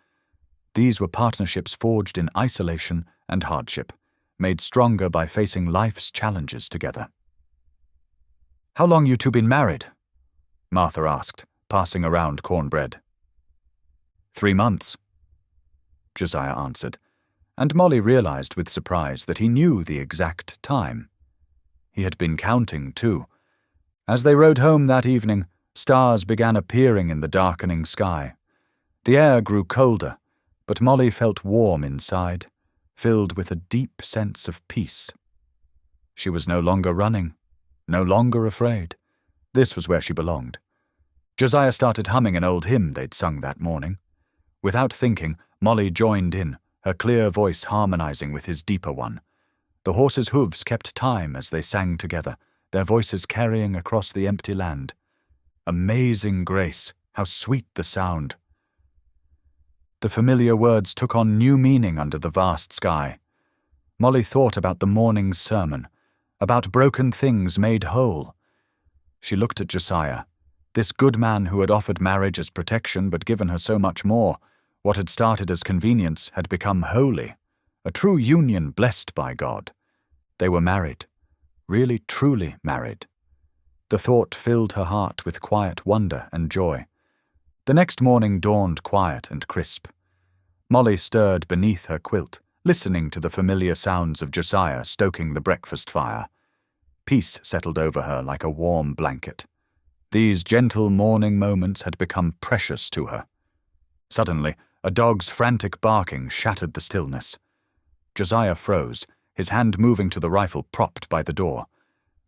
These were partnerships forged in isolation and hardship, made stronger by facing life's challenges together. "How long you two been married?" Martha asked, passing around cornbread. 3 months, Josiah answered, and Molly realized with surprise that he knew the exact time. He had been counting, too. As they rode home that evening, stars began appearing in the darkening sky. The air grew colder, but Molly felt warm inside, filled with a deep sense of peace. She was no longer running, no longer afraid. This was where she belonged. Josiah started humming an old hymn they'd sung that morning. Without thinking, Molly joined in, her clear voice harmonizing with his deeper one. The horses' hooves kept time as they sang together, their voices carrying across the empty land. Amazing grace, how sweet the sound. The familiar words took on new meaning under the vast sky. Molly thought about the morning's sermon, about broken things made whole. She looked at Josiah, this good man who had offered marriage as protection but given her so much more. What had started as convenience had become holy, a true union blessed by God. They were married, really truly married. The thought filled her heart with quiet wonder and joy. The next morning dawned quiet and crisp. Molly stirred beneath her quilt, listening to the familiar sounds of Josiah stoking the breakfast fire. Peace settled over her like a warm blanket. These gentle morning moments had become precious to her. Suddenly, a dog's frantic barking shattered the stillness. Josiah froze, his hand moving to the rifle propped by the door.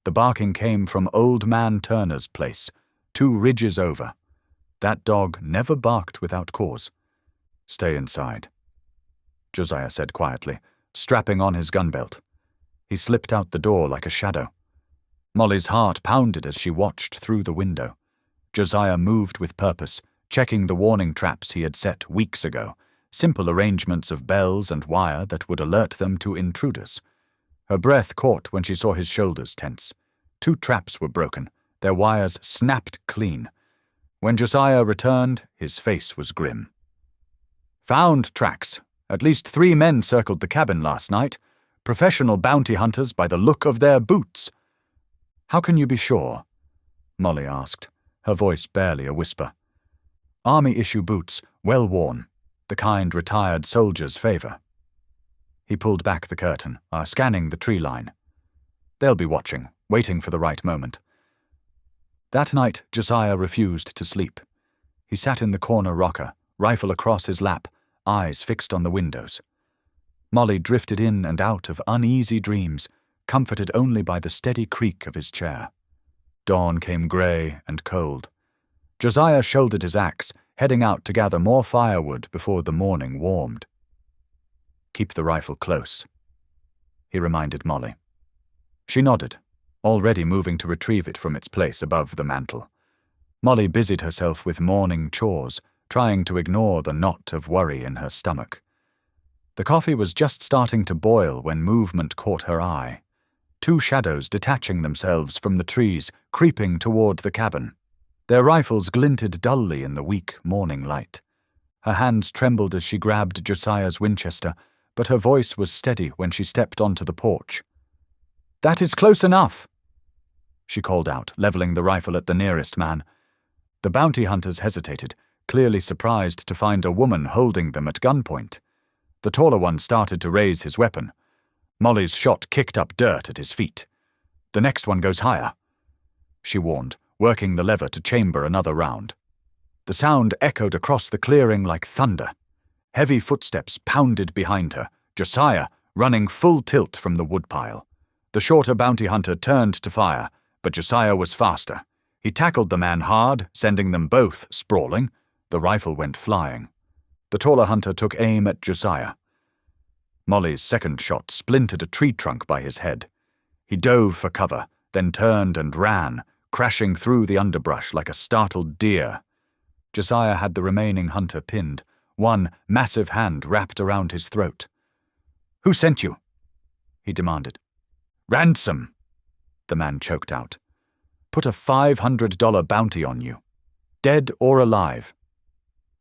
The barking came from Old Man Turner's place, 2 ridges over. That dog never barked without cause. "Stay inside," Josiah said quietly, strapping on his gun belt. He slipped out the door like a shadow. Molly's heart pounded as she watched through the window. Josiah moved with purpose, checking the warning traps he had set weeks ago, simple arrangements of bells and wire that would alert them to intruders. Her breath caught when she saw his shoulders tense. 2 traps were broken, their wires snapped clean. When Josiah returned, his face was grim. "Found tracks. At least 3 men circled the cabin last night. Professional bounty hunters by the look of their boots." "How can you be sure?" Molly asked, her voice barely a whisper. "Army-issue boots, well worn, the kind retired soldiers favor." He pulled back the curtain, scanning the tree line. "They'll be watching, waiting for the right moment." That night, Josiah refused to sleep. He sat in the corner rocker, rifle across his lap, eyes fixed on the windows. Molly drifted in and out of uneasy dreams, comforted only by the steady creak of his chair. Dawn came grey and cold. Josiah shouldered his axe, heading out to gather more firewood before the morning warmed. "Keep the rifle close," he reminded Molly. She nodded, already moving to retrieve it from its place above the mantel. Molly busied herself with morning chores, trying to ignore the knot of worry in her stomach. The coffee was just starting to boil when movement caught her eye. 2 shadows detaching themselves from the trees, creeping toward the cabin. Their rifles glinted dully in the weak morning light. Her hands trembled as she grabbed Josiah's Winchester, but her voice was steady when she stepped onto the porch. "That is close enough," she called out, leveling the rifle at the nearest man. The bounty hunters hesitated, clearly surprised to find a woman holding them at gunpoint. The taller one started to raise his weapon. Molly's shot kicked up dirt at his feet. "The next one goes higher," she warned, working the lever to chamber another round. The sound echoed across the clearing like thunder. Heavy footsteps pounded behind her, Josiah running full tilt from the woodpile. The shorter bounty hunter turned to fire, but Josiah was faster. He tackled the man hard, sending them both sprawling. The rifle went flying. The taller hunter took aim at Josiah. Molly's second shot splintered a tree trunk by his head. He dove for cover, then turned and ran, crashing through the underbrush like a startled deer. Josiah had the remaining hunter pinned, one massive hand wrapped around his throat. "Who sent you?" he demanded. "Ransom," the man choked out. "Put a $500 bounty on you. Dead or alive."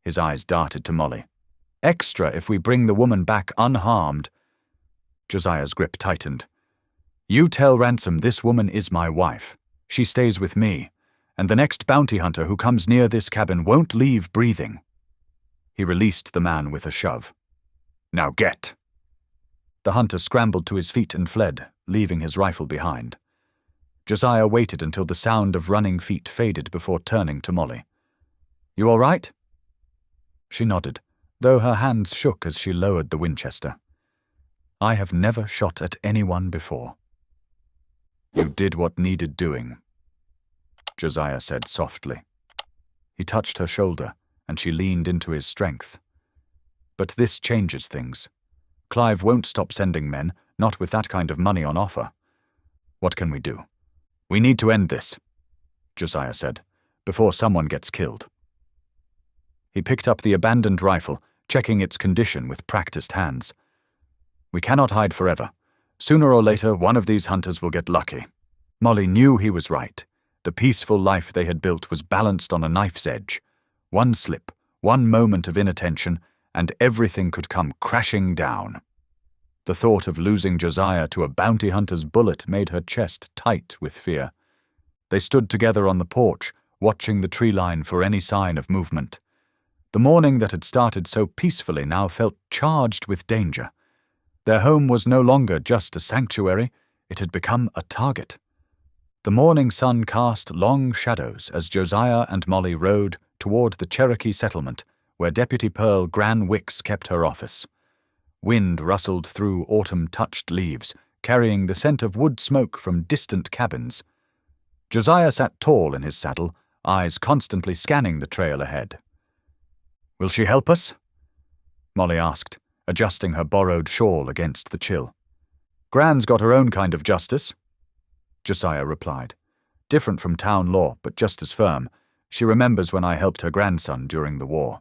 His eyes darted to Molly. "Extra if we bring the woman back unharmed." Josiah's grip tightened. "You tell Ransom this woman is my wife. She stays with me, and the next bounty hunter who comes near this cabin won't leave breathing." He released the man with a shove. "Now get." The hunter scrambled to his feet and fled, leaving his rifle behind. Josiah waited until the sound of running feet faded before turning to Molly. "You all right?" She nodded, though her hands shook as she lowered the Winchester. "I have never shot at anyone before." "You did what needed doing," Josiah said softly. He touched her shoulder, and she leaned into his strength. "But this changes things. Clive won't stop sending men, not with that kind of money on offer. What can we do?" "We need to end this," Josiah said, "before someone gets killed." He picked up the abandoned rifle, checking its condition with practiced hands. "We cannot hide forever. Sooner or later, one of these hunters will get lucky." Molly knew he was right. The peaceful life they had built was balanced on a knife's edge. One slip, one moment of inattention, and everything could come crashing down. The thought of losing Josiah to a bounty hunter's bullet made her chest tight with fear. They stood together on the porch, watching the tree line for any sign of movement. The morning that had started so peacefully now felt charged with danger. Their home was no longer just a sanctuary, it had become a target. The morning sun cast long shadows as Josiah and Molly rode toward the Cherokee settlement, where Deputy Pearl Gran Wicks kept her office. Wind rustled through autumn-touched leaves, carrying the scent of wood smoke from distant cabins. Josiah sat tall in his saddle, eyes constantly scanning the trail ahead. "Will she help us?" Molly asked, adjusting her borrowed shawl against the chill. "Gran's got her own kind of justice." Josiah replied. Different from town law, but just as firm. She remembers when I helped her grandson during the war.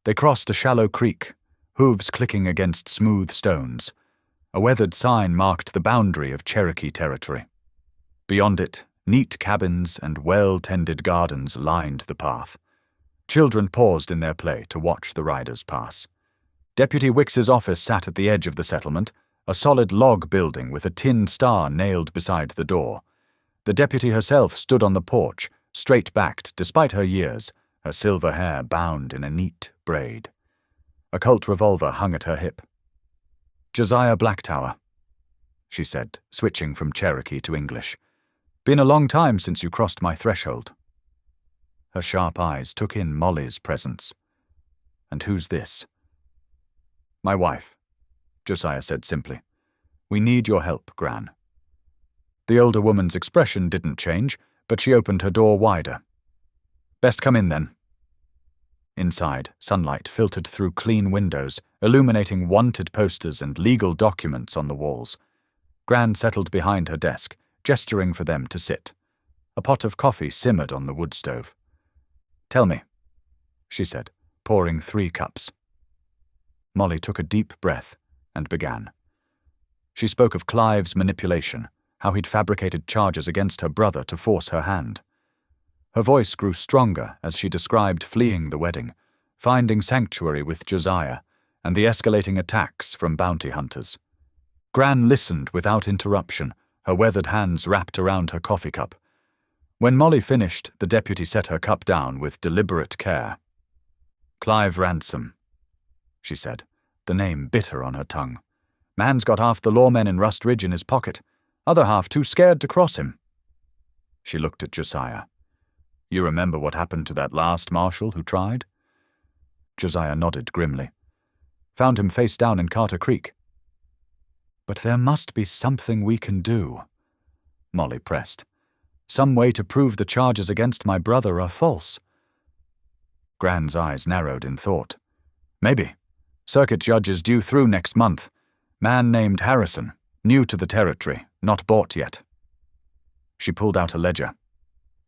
They crossed a shallow creek, hooves clicking against smooth stones. A weathered sign marked the boundary of Cherokee territory. Beyond it, neat cabins and well-tended gardens lined the path. Children paused in their play to watch the riders pass. Deputy Wicks's office sat at the edge of the settlement, a solid log building with a tin star nailed beside the door. The deputy herself stood on the porch, straight-backed despite her years, her silver hair bound in a neat braid. A Colt revolver hung at her hip. "Josiah Blacktower," she said, switching from Cherokee to English. "Been a long time since you crossed my threshold." Her sharp eyes took in Molly's presence. "And who's this?" "My wife," Josiah said simply. "We need your help, Gran." The older woman's expression didn't change, but she opened her door wider. "Best come in, then." Inside, sunlight filtered through clean windows, illuminating wanted posters and legal documents on the walls. Gran settled behind her desk, gesturing for them to sit. A pot of coffee simmered on the wood stove. "Tell me," she said, pouring 3 cups. Molly took a deep breath and began. She spoke of Clive's manipulation, how he'd fabricated charges against her brother to force her hand. Her voice grew stronger as she described fleeing the wedding, finding sanctuary with Josiah, and the escalating attacks from bounty hunters. Gran listened without interruption, her weathered hands wrapped around her coffee cup. When Molly finished, the deputy set her cup down with deliberate care. "Clive Ransom," she said, the name bitter on her tongue. "Man's got half the lawmen in Rust Ridge in his pocket, other half too scared to cross him." She looked at Josiah. "You remember what happened to that last marshal who tried?" Josiah nodded grimly. "Found him face down in Carter Creek." "But there must be something we can do," Molly pressed. "Some way to prove the charges against my brother are false." Gran's eyes narrowed in thought. "Maybe. Circuit judge is due through next month. Man named Harrison, new to the territory, not bought yet." She pulled out a ledger.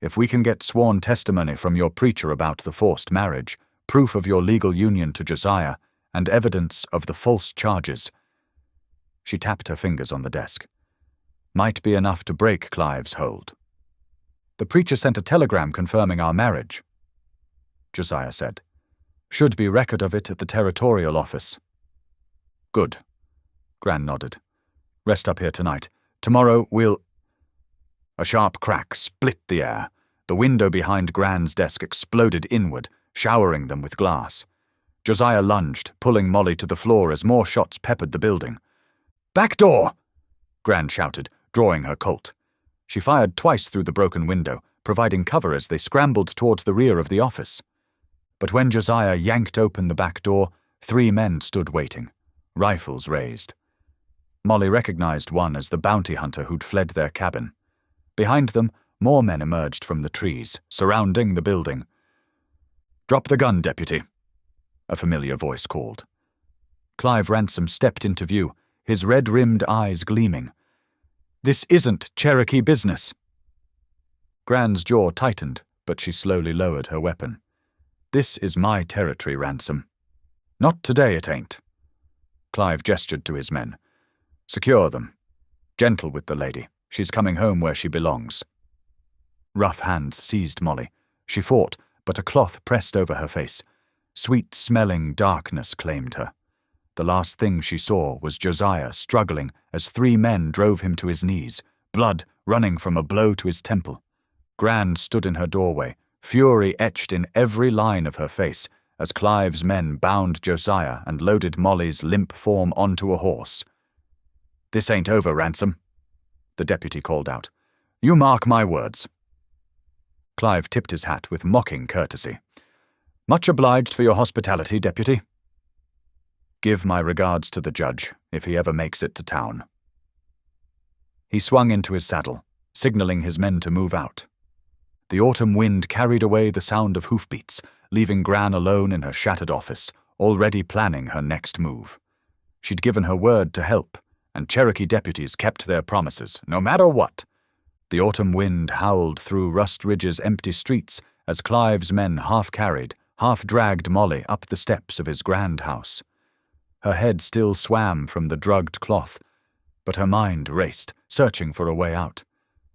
"If we can get sworn testimony from your preacher about the forced marriage, proof of your legal union to Josiah, and evidence of the false charges." She tapped her fingers on the desk. "Might be enough to break Clive's hold." "The preacher sent a telegram confirming our marriage," Josiah said. "Should be record of it at the territorial office." "Good." Gran nodded. "Rest up here tonight. Tomorrow we'll—" A sharp crack split the air. The window behind Gran's desk exploded inward, showering them with glass. Josiah lunged, pulling Molly to the floor as more shots peppered the building. "Back door!" Gran shouted, drawing her Colt. She fired twice through the broken window, providing cover as they scrambled toward the rear of the office. But when Josiah yanked open the back door, 3 men stood waiting, rifles raised. Molly recognized one as the bounty hunter who'd fled their cabin. Behind them, more men emerged from the trees, surrounding the building. "Drop the gun, deputy," a familiar voice called. Clive Ransom stepped into view, his red-rimmed eyes gleaming. "This isn't Cherokee business." Gran's jaw tightened, but she slowly lowered her weapon. "This is my territory, Ransom. Not today, it ain't." Clive gestured to his men. "Secure them. Gentle with the lady. She's coming home where she belongs." Rough hands seized Molly. She fought, but a cloth pressed over her face. Sweet-smelling darkness claimed her. The last thing she saw was Josiah struggling as 3 men drove him to his knees, blood running from a blow to his temple. Gran stood in her doorway, fury etched in every line of her face, as Clive's men bound Josiah and loaded Molly's limp form onto a horse. "This ain't over, Ransom," the deputy called out. "You mark my words." Clive tipped his hat with mocking courtesy. "Much obliged for your hospitality, deputy." "Give my regards to the judge, if he ever makes it to town." He swung into his saddle, signaling his men to move out. The autumn wind carried away the sound of hoofbeats, leaving Gran alone in her shattered office, already planning her next move. She'd given her word to help, and Cherokee deputies kept their promises, no matter what. The autumn wind howled through Rust Ridge's empty streets as Clive's men half-carried, half-dragged Molly up the steps of his grand house. Her head still swam from the drugged cloth, but her mind raced, searching for a way out.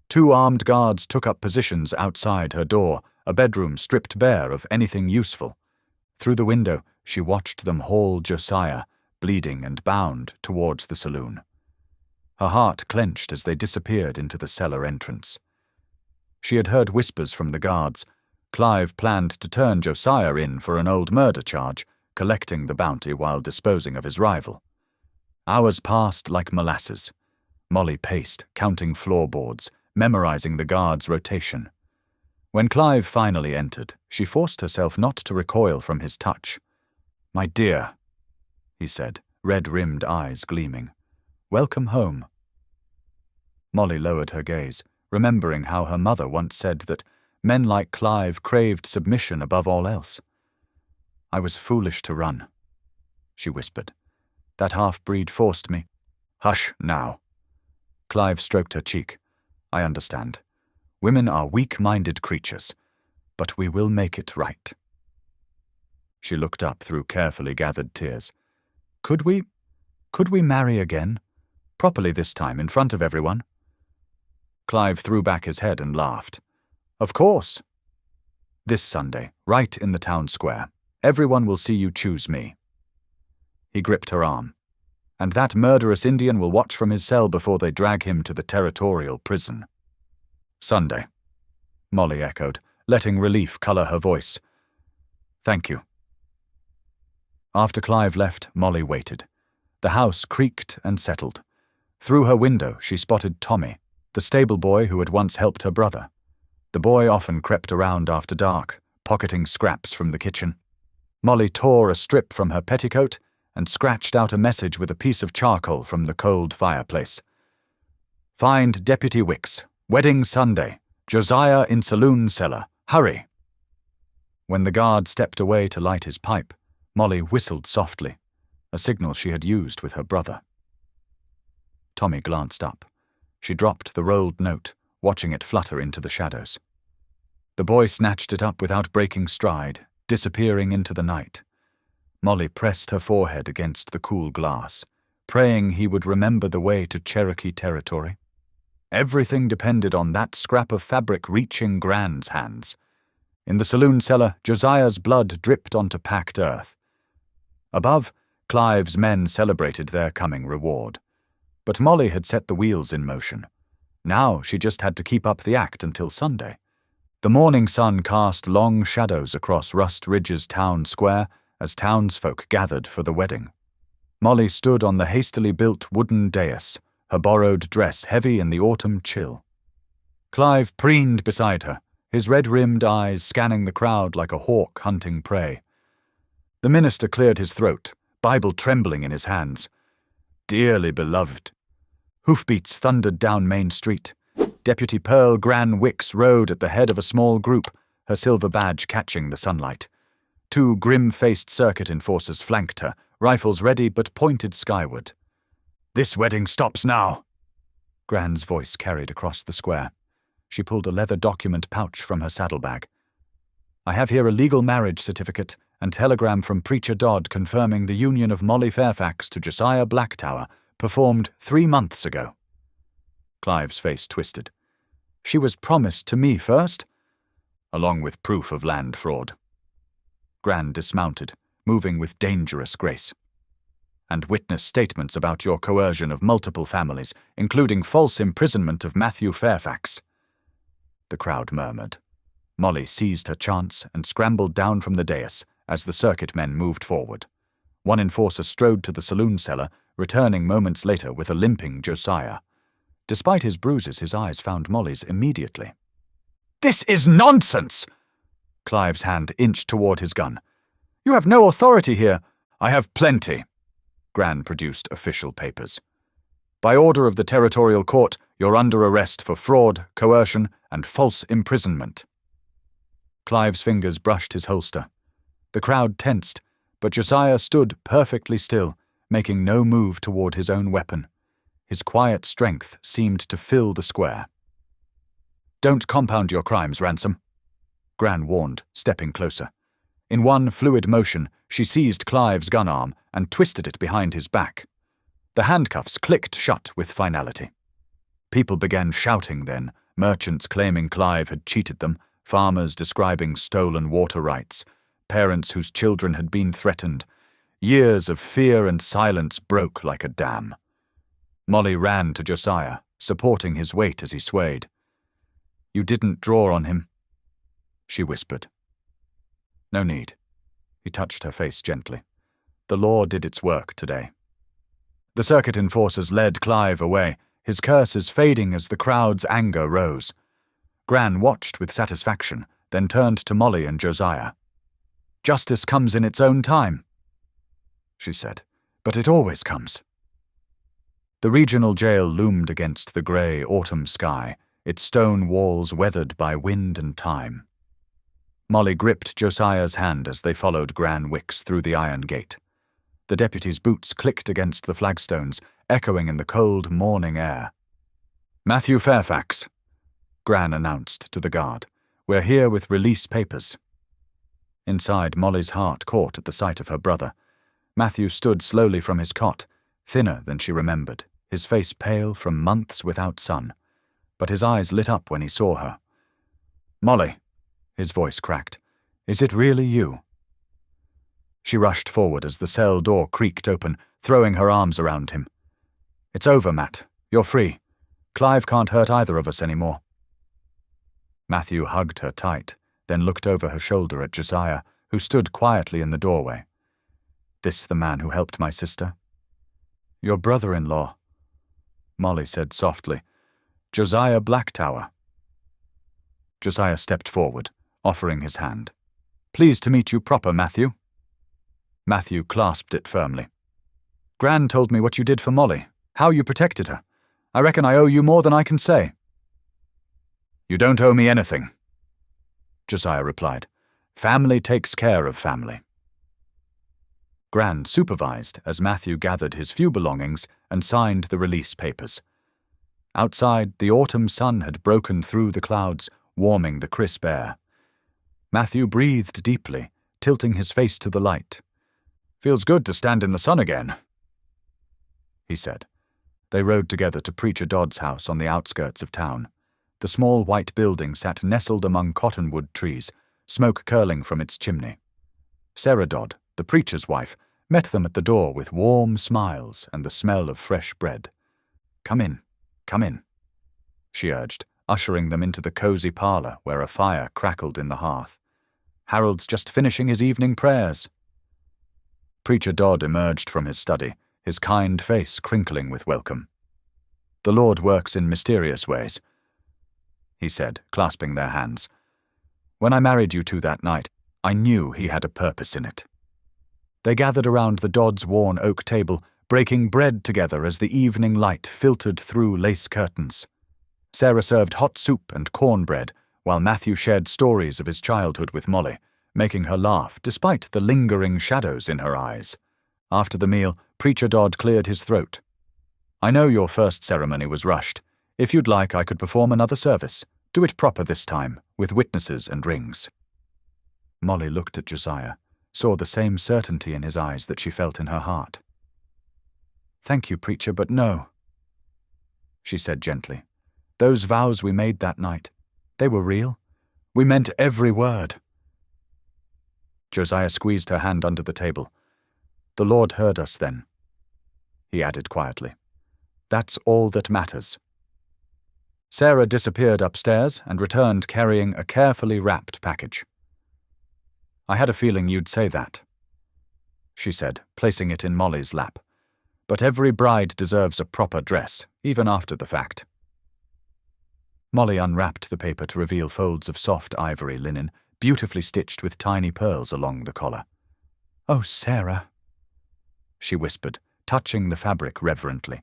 2 armed guards took up positions outside her door, a bedroom stripped bare of anything useful. Through the window, she watched them haul Josiah, bleeding and bound, towards the saloon. Her heart clenched as they disappeared into the cellar entrance. She had heard whispers from the guards. Clive planned to turn Josiah in for an old murder charge, collecting the bounty while disposing of his rival. Hours passed like molasses. Molly paced, counting floorboards, memorizing the guards' rotation. When Clive finally entered, she forced herself not to recoil from his touch. "My dear," he said, red-rimmed eyes gleaming. "Welcome home." Molly lowered her gaze, remembering how her mother once said that men like Clive craved submission above all else. "I was foolish to run," she whispered. "That half-breed forced me." "Hush, now." Clive stroked her cheek. "I understand. Women are weak-minded creatures, but we will make it right." She looked up through carefully gathered tears. Could we marry again? Properly this time, in front of everyone?" Clive threw back his head and laughed. "Of course. This Sunday, right in the town square. Everyone will see you choose me." He gripped her arm. "And that murderous Indian will watch from his cell before they drag him to the territorial prison." "Sunday," Molly echoed, letting relief color her voice. "Thank you." After Clive left, Molly waited. The house creaked and settled. Through her window, she spotted Tommy, the stable boy who had once helped her brother. The boy often crept around after dark, pocketing scraps from the kitchen. Molly tore a strip from her petticoat and scratched out a message with a piece of charcoal from the cold fireplace. "Find Deputy Wicks. Wedding Sunday. Josiah in saloon cellar. Hurry." When the guard stepped away to light his pipe, Molly whistled softly, a signal she had used with her brother. Tommy glanced up. She dropped the rolled note, watching it flutter into the shadows. The boy snatched it up without breaking stride, disappearing into the night. Molly pressed her forehead against the cool glass, praying he would remember the way to Cherokee territory. Everything depended on that scrap of fabric reaching Grand's hands. In the saloon cellar, Josiah's blood dripped onto packed earth. Above, Clive's men celebrated their coming reward. But Molly had set the wheels in motion. Now she just had to keep up the act until Sunday. The morning sun cast long shadows across Rust Ridge's town square as townsfolk gathered for the wedding. Molly stood on the hastily built wooden dais, her borrowed dress heavy in the autumn chill. Clive preened beside her, his red-rimmed eyes scanning the crowd like a hawk hunting prey. The minister cleared his throat, Bible trembling in his hands. "Dearly beloved." Hoofbeats thundered down Main Street. Deputy Pearl Gran Wicks rode at the head of a small group, her silver badge catching the sunlight. 2 grim-faced circuit enforcers flanked her, rifles ready but pointed skyward. "This wedding stops now." Gran's voice carried across the square. She pulled a leather document pouch from her saddlebag. "I have here a legal marriage certificate and telegram from Preacher Dodd confirming the union of Molly Fairfax to Josiah Blacktower, performed 3 months ago." Clive's face twisted. "She was promised to me first?" "Along with proof of land fraud." Gran dismounted, moving with dangerous grace. "And witness statements about your coercion of multiple families, including false imprisonment of Matthew Fairfax." The crowd murmured. Molly seized her chance and scrambled down from the dais as the circuit men moved forward. One enforcer strode to the saloon cellar, returning moments later with a limping Josiah. Despite his bruises, his eyes found Molly's immediately. "This is nonsense!" Clive's hand inched toward his gun. "You have no authority here." "I have plenty." Gran produced official papers. "By order of the territorial court, you're under arrest for fraud, coercion, and false imprisonment." Clive's fingers brushed his holster. The crowd tensed, but Josiah stood perfectly still, making no move toward his own weapon. His quiet strength seemed to fill the square. "Don't compound your crimes, Ransom," Gran warned, stepping closer. In one fluid motion, she seized Clive's gun arm and twisted it behind his back. The handcuffs clicked shut with finality. People began shouting then, merchants claiming Clive had cheated them, farmers describing stolen water rights, parents whose children had been threatened. Years of fear and silence broke like a dam. Molly ran to Josiah, supporting his weight as he swayed. "You didn't draw on him," she whispered. "No need." He touched her face gently. "The law did its work today." The circuit enforcers led Clive away, his curses fading as the crowd's anger rose. Gran watched with satisfaction, then turned to Molly and Josiah. "Justice comes in its own time," she said, "but it always comes." The regional jail loomed against the grey autumn sky, its stone walls weathered by wind and time. Molly gripped Josiah's hand as they followed Gran Wicks through the iron gate. The deputy's boots clicked against the flagstones, echoing in the cold morning air. "Matthew Fairfax," Gran announced to the guard. "We're here with release papers." Inside, Molly's heart caught at the sight of her brother. Matthew stood slowly from his cot, thinner than she remembered, his face pale from months without sun. But his eyes lit up when he saw her. "Molly," his voice cracked, "is it really you?" She rushed forward as the cell door creaked open, throwing her arms around him. "It's over, Matt. You're free. Clive can't hurt either of us anymore." Matthew hugged her tight, then looked over her shoulder at Josiah, who stood quietly in the doorway. "This the man who helped my sister?" "Your brother-in-law," Molly said softly. "Josiah Blacktower." Josiah stepped forward, offering his hand. "Pleased to meet you proper, Matthew." Matthew clasped it firmly. "Gran told me what you did for Molly, how you protected her. I reckon I owe you more than I can say." "You don't owe me anything," Josiah replied. "Family takes care of family." Gran supervised as Matthew gathered his few belongings and signed the release papers. Outside, the autumn sun had broken through the clouds, warming the crisp air. Matthew breathed deeply, tilting his face to the light. "Feels good to stand in the sun again," he said. They rode together to Preacher Dodd's house on the outskirts of town. The small white building sat nestled among cottonwood trees, smoke curling from its chimney. Sarah Dodd, the preacher's wife, met them at the door with warm smiles and the smell of fresh bread. Come in," she urged, ushering them into the cozy parlor where a fire crackled in the hearth. "Harold's just finishing his evening prayers." Preacher Dodd emerged from his study, his kind face crinkling with welcome. "The Lord works in mysterious ways," he said, clasping their hands. "When I married you two that night, I knew he had a purpose in it." They gathered around the Dodds' worn oak table, breaking bread together as the evening light filtered through lace curtains. Sarah served hot soup and cornbread, while Matthew shared stories of his childhood with Molly, making her laugh despite the lingering shadows in her eyes. After the meal, Preacher Dodd cleared his throat. "I know your first ceremony was rushed. If you'd like, I could perform another service. Do it proper this time, with witnesses and rings." Molly looked at Josiah, saw the same certainty in his eyes that she felt in her heart. "Thank you, preacher, but no," she said gently. "Those vows we made that night, they were real. We meant every word." Josiah squeezed her hand under the table. "The Lord heard us then," he added quietly. "That's all that matters." Sarah disappeared upstairs and returned carrying a carefully wrapped package. "I had a feeling you'd say that," she said, placing it in Molly's lap. "But every bride deserves a proper dress, even after the fact." Molly unwrapped the paper to reveal folds of soft ivory linen, beautifully stitched with tiny pearls along the collar. "Oh, Sarah," she whispered, touching the fabric reverently.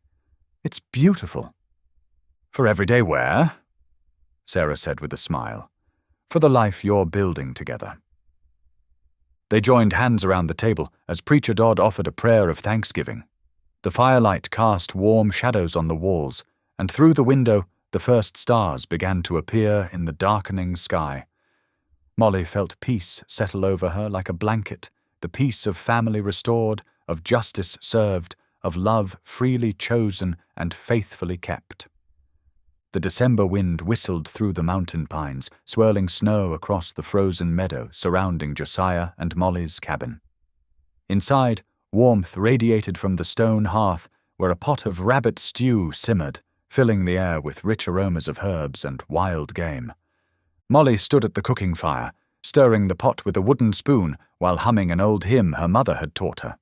"It's beautiful." "For everyday wear," Sarah said with a smile. "For the life you're building together." They joined hands around the table as Preacher Dodd offered a prayer of thanksgiving. The firelight cast warm shadows on the walls, and through the window the first stars began to appear in the darkening sky. Molly felt peace settle over her like a blanket, the peace of family restored, of justice served, of love freely chosen and faithfully kept. The December wind whistled through the mountain pines, swirling snow across the frozen meadow surrounding Josiah and Molly's cabin. Inside, warmth radiated from the stone hearth where a pot of rabbit stew simmered, filling the air with rich aromas of herbs and wild game. Molly stood at the cooking fire, stirring the pot with a wooden spoon while humming an old hymn her mother had taught her.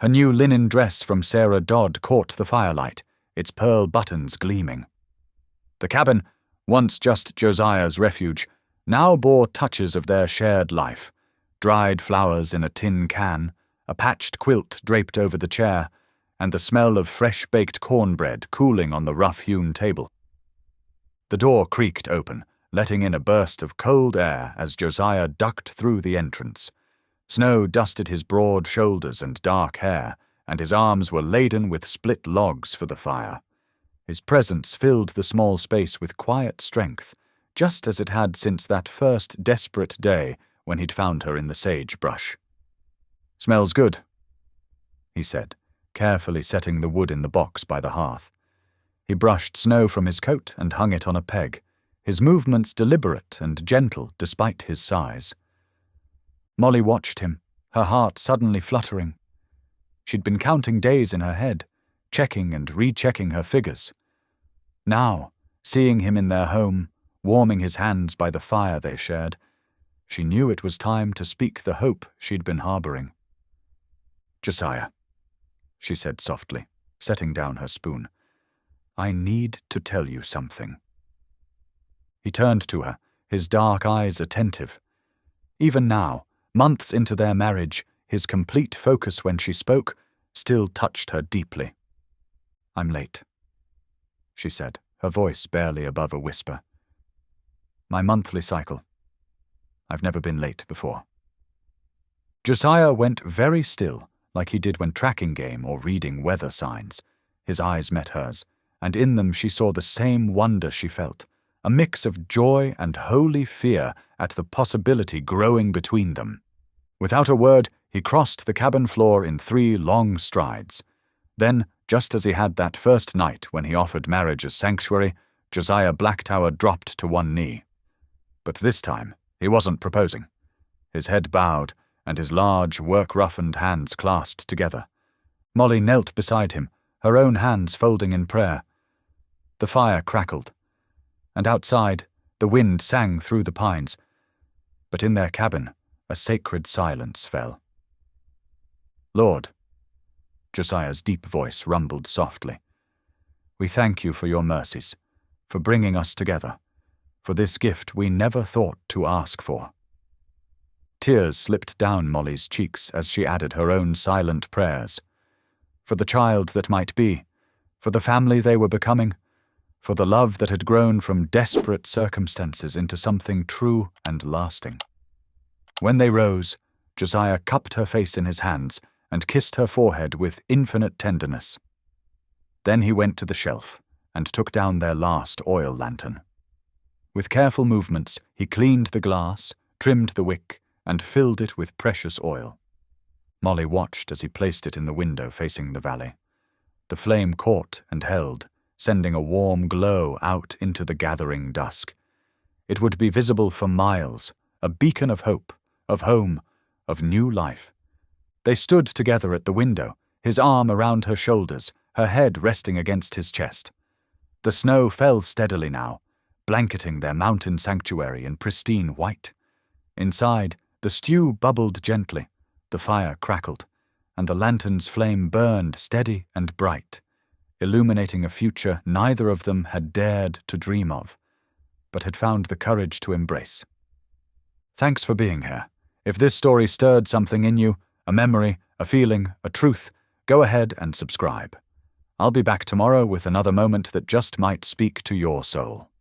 Her new linen dress from Sarah Dodd caught the firelight, its pearl buttons gleaming. The cabin, once just Josiah's refuge, now bore touches of their shared life: dried flowers in a tin can, a patched quilt draped over the chair, and the smell of fresh-baked cornbread cooling on the rough-hewn table. The door creaked open, letting in a burst of cold air as Josiah ducked through the entrance. Snow dusted his broad shoulders and dark hair, and his arms were laden with split logs for the fire. His presence filled the small space with quiet strength, just as it had since that first desperate day when he'd found her in the sagebrush. "Smells good," he said, carefully setting the wood in the box by the hearth. He brushed snow from his coat and hung it on a peg, his movements deliberate and gentle despite his size. Molly watched him, her heart suddenly fluttering. She'd been counting days in her head, checking and rechecking her figures. Now, seeing him in their home, warming his hands by the fire they shared, she knew it was time to speak the hope she'd been harboring. "Josiah," she said softly, setting down her spoon, "I need to tell you something." He turned to her, his dark eyes attentive. Even now, months into their marriage, his complete focus when she spoke still touched her deeply. "I'm late," she said, her voice barely above a whisper. "My monthly cycle. I've never been late before." Josiah went very still, like he did when tracking game or reading weather signs. His eyes met hers, and in them she saw the same wonder she felt, a mix of joy and holy fear at the possibility growing between them. Without a word, he crossed the cabin floor in 3 long strides. Then, just as he had that first night when he offered marriage as sanctuary, Josiah Blacktower dropped to one knee. But this time, he wasn't proposing. His head bowed, and his large, work-roughened hands clasped together. Molly knelt beside him, her own hands folding in prayer. The fire crackled, and outside, the wind sang through the pines. But in their cabin, a sacred silence fell. "Lord," Josiah's deep voice rumbled softly, "we thank you for your mercies, for bringing us together, for this gift we never thought to ask for." Tears slipped down Molly's cheeks as she added her own silent prayers. For the child that might be, for the family they were becoming, for the love that had grown from desperate circumstances into something true and lasting. When they rose, Josiah cupped her face in his hands and kissed her forehead with infinite tenderness. Then he went to the shelf and took down their last oil lantern. With careful movements, he cleaned the glass, trimmed the wick, and filled it with precious oil. Molly watched as he placed it in the window facing the valley. The flame caught and held, sending a warm glow out into the gathering dusk. It would be visible for miles, a beacon of hope, of home, of new life. They stood together at the window, his arm around her shoulders, her head resting against his chest. The snow fell steadily now, blanketing their mountain sanctuary in pristine white. Inside, the stew bubbled gently, the fire crackled, and the lantern's flame burned steady and bright, illuminating a future neither of them had dared to dream of, but had found the courage to embrace. Thanks for being here. If this story stirred something in you, a memory, a feeling, a truth, go ahead and subscribe. I'll be back tomorrow with another moment that just might speak to your soul.